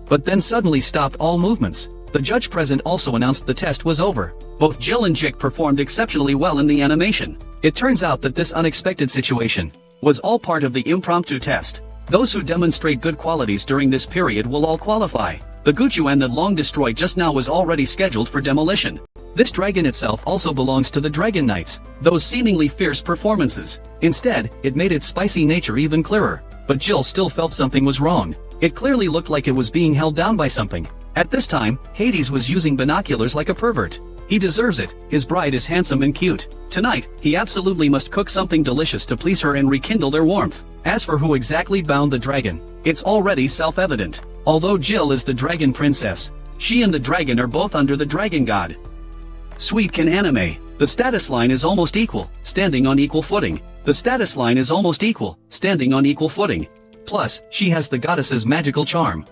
But then suddenly stopped all movements. The judge present also announced the test was over. Both Jill and Jik performed exceptionally well in the animation. It turns out that this unexpected situation was all part of the impromptu test. Those who demonstrate good qualities during this period will all qualify. The Guchuan that Long destroyed just now was already scheduled for demolition. This dragon itself also belongs to the Dragon Knights, those seemingly fierce performances. Instead, it made its spicy nature even clearer. But Jill still felt something was wrong. It clearly looked like it was being held down by something. At this time, Hades was using binoculars like a pervert. He deserves it, his bride is handsome and cute. Tonight, he absolutely must cook something delicious to please her and rekindle their warmth. As for who exactly bound the dragon, it's already self-evident. Although Jill is the dragon princess, she and the dragon are both under the dragon god. Sweet can anime. The status line is almost equal, standing on equal footing. The status line is almost equal, standing on equal footing. Plus, she has the goddess's magical charm.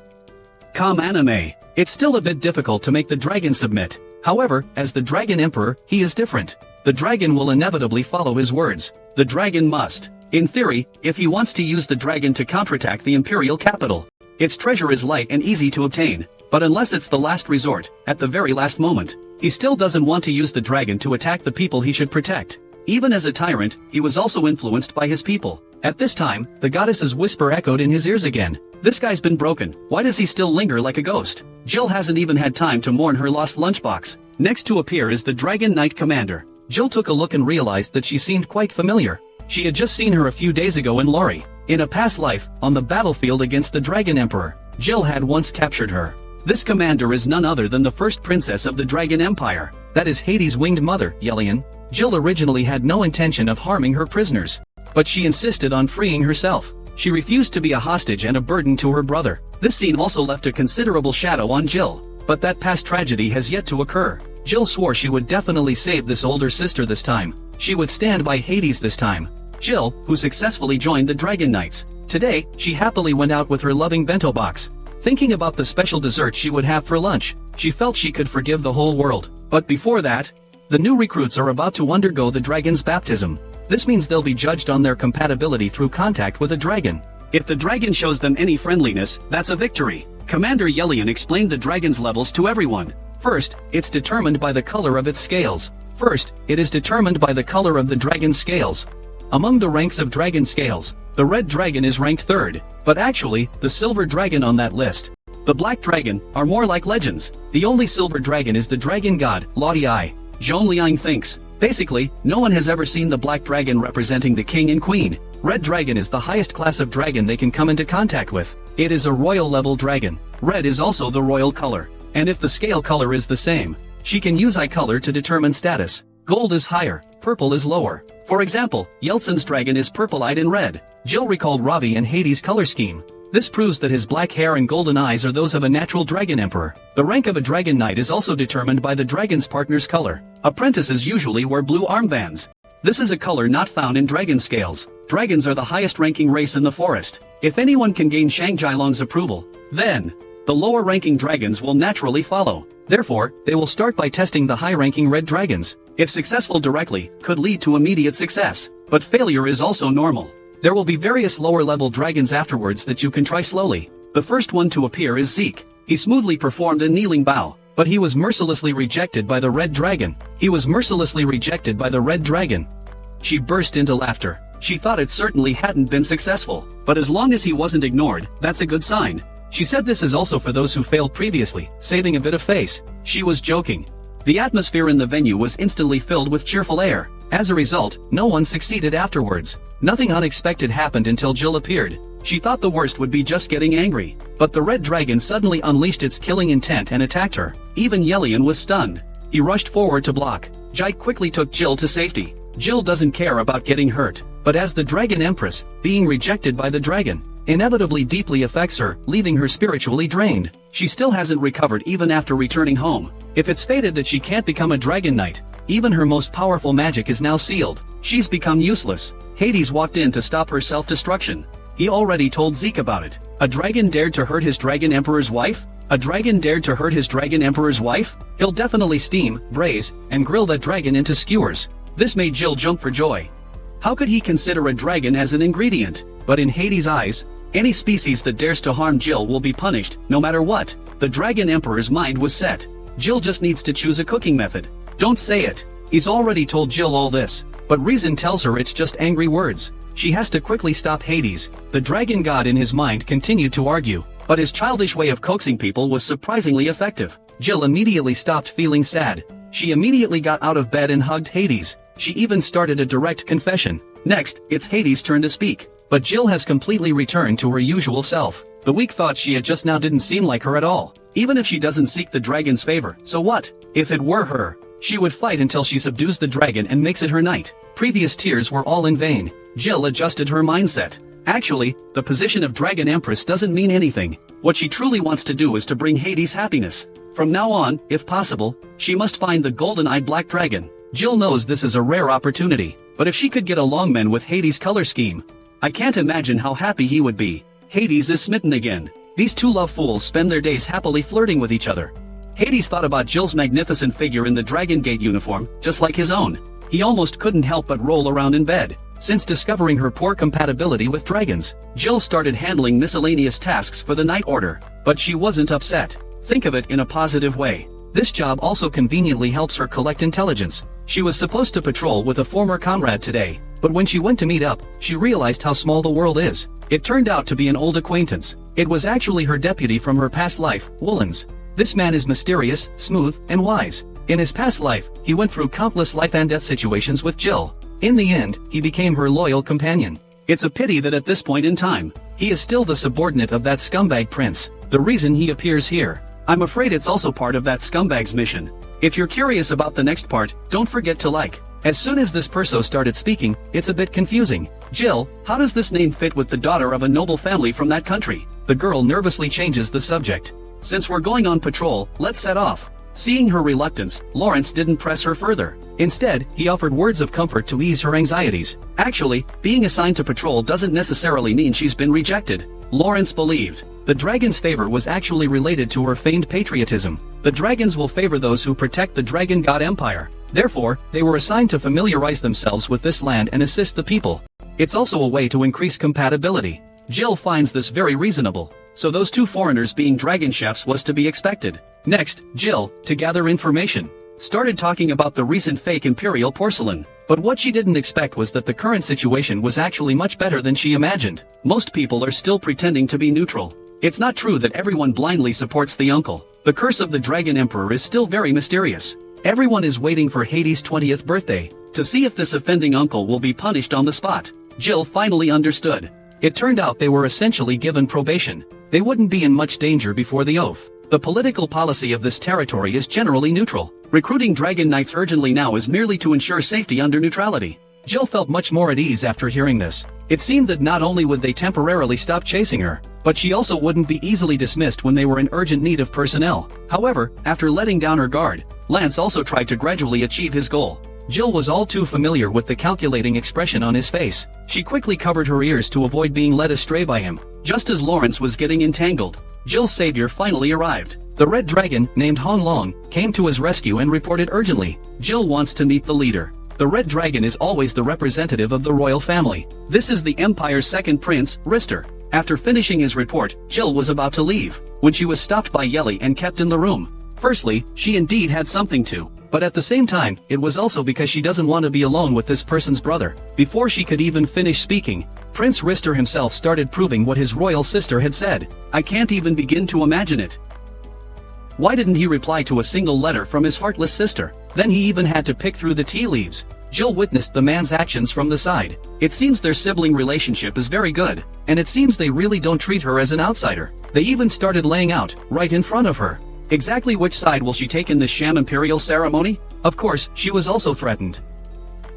Com anime. It's still a bit difficult to make the dragon submit. However, as the Dragon Emperor, he is different. The dragon will inevitably follow his words. The dragon must. In theory, if he wants to use the dragon to counterattack the imperial capital. Its treasure is light and easy to obtain, but unless it's the last resort, at the very last moment, he still doesn't want to use the dragon to attack the people he should protect. Even as a tyrant, he was also influenced by his people. At this time, the goddess's whisper echoed in his ears again. This guy's been broken, why does he still linger like a ghost? Jill hasn't even had time to mourn her lost lunchbox. Next to appear is the Dragon Knight Commander. Jill took a look and realized that she seemed quite familiar. She had just seen her a few days ago in Lori. In a past life, on the battlefield against the Dragon Emperor, Jill had once captured her. This commander is none other than the first princess of the Dragon Empire. That is Hades' winged mother, Yelian. Jill originally had no intention of harming her prisoners. But she insisted on freeing herself. She refused to be a hostage and a burden to her brother. This scene also left a considerable shadow on Jill. But that past tragedy has yet to occur. Jill swore she would definitely save this older sister this time. She would stand by Hades this time. Jill, who successfully joined the Dragon Knights. Today, she happily went out with her loving bento box. Thinking about the special dessert she would have for lunch, she felt she could forgive the whole world. But before that, the new recruits are about to undergo the dragon's baptism. This means they'll be judged on their compatibility through contact with a dragon. If the dragon shows them any friendliness, that's a victory. Commander Yelian explained the dragon's levels to everyone. First, it's determined by the color of its scales. It is determined by the color of the dragon's scales. Among the ranks of dragon scales, the red dragon is ranked third, but actually, the silver dragon on that list. The black dragon are more like legends. The only silver dragon is the dragon god, Lodi Ai. Zhong Liang thinks. Basically, no one has ever seen the black dragon representing the king and queen. Red dragon is the highest class of dragon they can come into contact with. It is a royal level dragon. Red is also the royal color. And if the scale color is the same, she can use eye color to determine status. Gold is higher, purple is lower. For example, Yeltsin's dragon is purple-eyed and red. Jill recalled Ravi and Hades' color scheme. This proves that his black hair and golden eyes are those of a natural dragon emperor. The rank of a dragon knight is also determined by the dragon's partner's color. Apprentices usually wear blue armbands. This is a color not found in dragon scales. Dragons are the highest ranking race in the forest. If anyone can gain Shang Jialong's approval, then the lower ranking dragons will naturally follow. Therefore, they will start by testing the high ranking red dragons. If successful directly, could lead to immediate success. But failure is also normal. There will be various lower-level dragons afterwards that you can try slowly. The first one to appear is Zeke. He smoothly performed a kneeling bow, but he was mercilessly rejected by the red dragon. She burst into laughter. She thought it certainly hadn't been successful, but as long as he wasn't ignored, that's a good sign. She said this is also for those who failed previously, saving a bit of face. She was joking. The atmosphere in the venue was instantly filled with cheerful air. As a result, no one succeeded afterwards. Nothing unexpected happened until Jill appeared. She thought the worst would be just getting angry. But the red dragon suddenly unleashed its killing intent and attacked her. Even Yelian was stunned. He rushed forward to block. Jai quickly took Jill to safety. Jill doesn't care about getting hurt. But as the Dragon Empress, being rejected by the dragon inevitably deeply affects her, leaving her spiritually drained. She still hasn't recovered even after returning home. If it's fated that she can't become a dragon knight, even her most powerful magic is now sealed. She's become useless. Hades walked in to stop her self-destruction. He already told Zeke about it. A dragon dared to hurt his dragon emperor's wife? He'll definitely steam, braise, and grill that dragon into skewers. This made Jill jump for joy. How could he consider a dragon as an ingredient? But in Hades' eyes, any species that dares to harm Jill will be punished, no matter what. The dragon emperor's mind was set. Jill just needs to choose a cooking method. Don't say it. He's already told Jill all this, but reason tells her it's just angry words. She has to quickly stop Hades. The dragon god in his mind continued to argue, but his childish way of coaxing people was surprisingly effective. Jill immediately stopped feeling sad. She immediately got out of bed and hugged Hades. She even started a direct confession. Next, it's Hades' turn to speak. But Jill has completely returned to her usual self. The weak thoughts she had just now didn't seem like her at all. Even if she doesn't seek the dragon's favor, so what? If it were her, she would fight until she subdues the dragon and makes it her knight. Previous tears were all in vain. Jill adjusted her mindset. Actually, the position of Dragon Empress doesn't mean anything. What she truly wants to do is to bring Hades happiness. From now on, if possible, she must find the golden-eyed black dragon. Jill knows this is a rare opportunity, but if she could get a longman with Hades' color scheme, I can't imagine how happy he would be. Hades is smitten again. These two love fools spend their days happily flirting with each other. Hades thought about Jill's magnificent figure in the Dragon Gate uniform, just like his own. He almost couldn't help but roll around in bed. Since discovering her poor compatibility with dragons, Jill started handling miscellaneous tasks for the Night Order. But she wasn't upset. Think of it in a positive way. This job also conveniently helps her collect intelligence. She was supposed to patrol with a former comrade today, but when she went to meet up, she realized how small the world is. It turned out to be an old acquaintance. It was actually her deputy from her past life, Woolens. This man is mysterious, smooth, and wise. In his past life, he went through countless life and death situations with Jill. In the end, he became her loyal companion. It's a pity that at this point in time, he is still the subordinate of that scumbag prince. The reason he appears here, I'm afraid it's also part of that scumbag's mission. If you're curious about the next part, don't forget to like. As soon as this perso started speaking, it's a bit confusing. Jill, how does this name fit with the daughter of a noble family from that country? The girl nervously changes the subject. Since we're going on patrol, let's set off. Seeing her reluctance, Lawrence didn't press her further. Instead, he offered words of comfort to ease her anxieties. Actually, being assigned to patrol doesn't necessarily mean she's been rejected. Lawrence believed the dragon's favor was actually related to her feigned patriotism. The dragons will favor those who protect the Dragon God Empire. Therefore, they were assigned to familiarize themselves with this land and assist the people. It's also a way to increase compatibility. Jill finds this very reasonable. So those two foreigners being dragon chefs was to be expected. Next, Jill, to gather information, started talking about the recent fake imperial porcelain. But what she didn't expect was that the current situation was actually much better than she imagined. Most people are still pretending to be neutral. It's not true that everyone blindly supports the uncle. The curse of the Dragon Emperor is still very mysterious. Everyone is waiting for Hades' 20th birthday, to see if this offending uncle will be punished on the spot. Jill finally understood. It turned out they were essentially given probation. They wouldn't be in much danger before the oath. The political policy of this territory is generally neutral. Recruiting Dragon Knights urgently now is merely to ensure safety under neutrality. Jill felt much more at ease after hearing this. It seemed that not only would they temporarily stop chasing her, but she also wouldn't be easily dismissed when they were in urgent need of personnel. However, after letting down her guard, Lance also tried to gradually achieve his goal. Jill was all too familiar with the calculating expression on his face. She quickly covered her ears to avoid being led astray by him. Just as Lawrence was getting entangled, Jill's savior finally arrived. The red dragon, named Hong Long, came to his rescue and reported urgently. Jill wants to meet the leader. The red dragon is always the representative of the royal family. This is the Empire's second prince, Rister. After finishing his report, Jill was about to leave, when she was stopped by Yeli and kept in the room. Firstly, she indeed had something to, but at the same time, it was also because she doesn't want to be alone with this person's brother. Before she could even finish speaking, Prince Rister himself started proving what his royal sister had said. I can't even begin to imagine it. Why didn't he reply to a single letter from his heartless sister? Then he even had to pick through the tea leaves. Jill witnessed the man's actions from the side. It seems their sibling relationship is very good, and it seems they really don't treat her as an outsider. They even started laying out, right in front of her. Exactly which side will she take in this sham imperial ceremony? Of course, she was also threatened.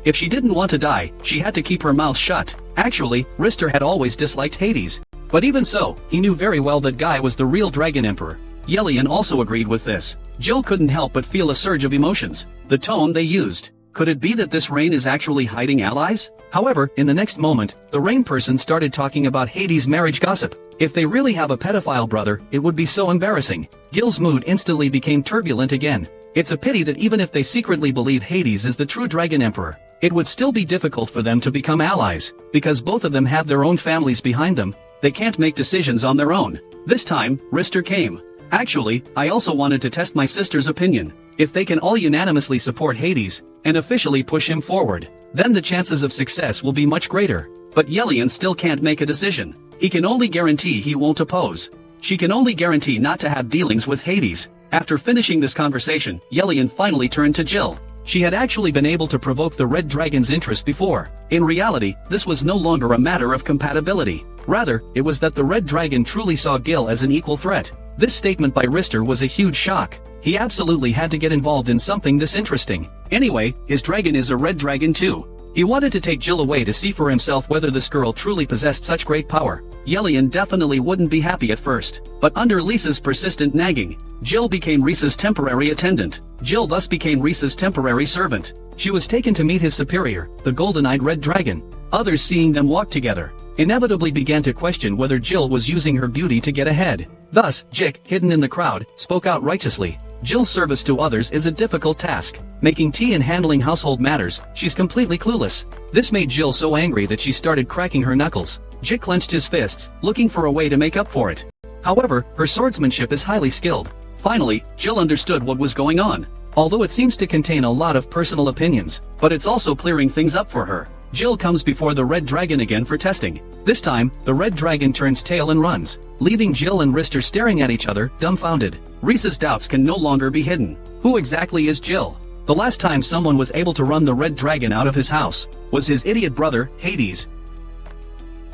If she didn't want to die, she had to keep her mouth shut. Actually, Rister had always disliked Hades. But even so, he knew very well that Guy was the real Dragon Emperor. Yelian also agreed with this. Jill couldn't help but feel a surge of emotions. The tone they used. Could it be that this Rain is actually hiding allies? However, in the next moment, the Rain person started talking about Hades' marriage gossip. If they really have a pedophile brother, it would be so embarrassing. Gil's mood instantly became turbulent again. It's a pity that even if they secretly believe Hades is the true Dragon Emperor, it would still be difficult for them to become allies, because both of them have their own families behind them. They can't make decisions on their own. This time, Rister came. Actually, I also wanted to test my sister's opinion. If they can all unanimously support Hades, and officially push him forward, then the chances of success will be much greater. But Yelian still can't make a decision. He can only guarantee he won't oppose. She can only guarantee not to have dealings with Hades. After finishing this conversation, Yelian finally turned to Jill. She had actually been able to provoke the Red Dragon's interest before. In reality, this was no longer a matter of compatibility. Rather, it was that the Red Dragon truly saw Gil as an equal threat. This statement by Rister was a huge shock. He absolutely had to get involved in something this interesting. Anyway, his dragon is a red dragon too. He wanted to take Jill away to see for himself whether this girl truly possessed such great power. Yelian definitely wouldn't be happy at first. But under Lisa's persistent nagging, Jill became Risa's temporary attendant. Jill thus became Risa's temporary servant. She was taken to meet his superior, the golden-eyed red dragon. Others seeing them walk together, inevitably began to question whether Jill was using her beauty to get ahead. Thus, Jick, hidden in the crowd, spoke out righteously. Jill's service to others is a difficult task. Making tea and handling household matters, she's completely clueless. This made Jill so angry that she started cracking her knuckles. Jick clenched his fists, looking for a way to make up for it. However, her swordsmanship is highly skilled. Finally, Jill understood what was going on. Although it seems to contain a lot of personal opinions, but it's also clearing things up for her. Jill comes before the red dragon again for testing. This time, the red dragon turns tail and runs, leaving Jill and Rister staring at each other, dumbfounded. Reese's doubts can no longer be hidden. Who exactly is Jill? The last time someone was able to run the red dragon out of his house was his idiot brother, Hades.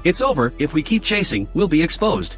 It's over. If we keep chasing, we'll be exposed.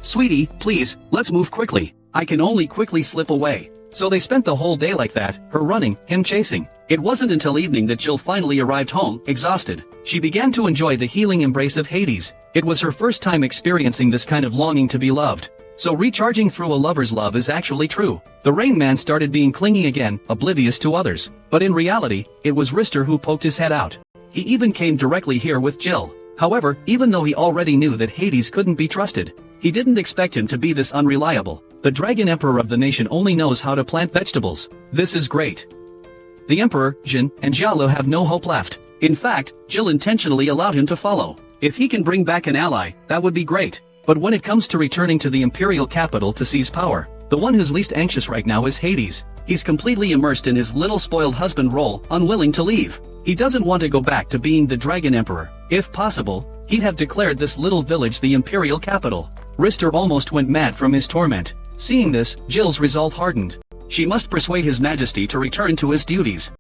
Sweetie, please, let's move quickly. I can only quickly slip away. So they spent the whole day like that, her running, him chasing. It wasn't until evening that Jill finally arrived home, exhausted. She began to enjoy the healing embrace of Hades. It was her first time experiencing this kind of longing to be loved. So recharging through a lover's love is actually true. The Rain Man started being clingy again, oblivious to others. But in reality, it was Rister who poked his head out. He even came directly here with Jill. However, even though he already knew that Hades couldn't be trusted, he didn't expect him to be this unreliable. The Dragon Emperor of the nation only knows how to plant vegetables. This is great. The Emperor, Jin, and Jialo have no hope left. In fact, Jill intentionally allowed him to follow. If he can bring back an ally, that would be great. But when it comes to returning to the imperial capital to seize power, the one who's least anxious right now is Hades. He's completely immersed in his little spoiled husband role, unwilling to leave. He doesn't want to go back to being the Dragon Emperor. If possible, he'd have declared this little village the imperial capital. Rister almost went mad from his torment. Seeing this, Jill's resolve hardened. She must persuade His Majesty to return to his duties.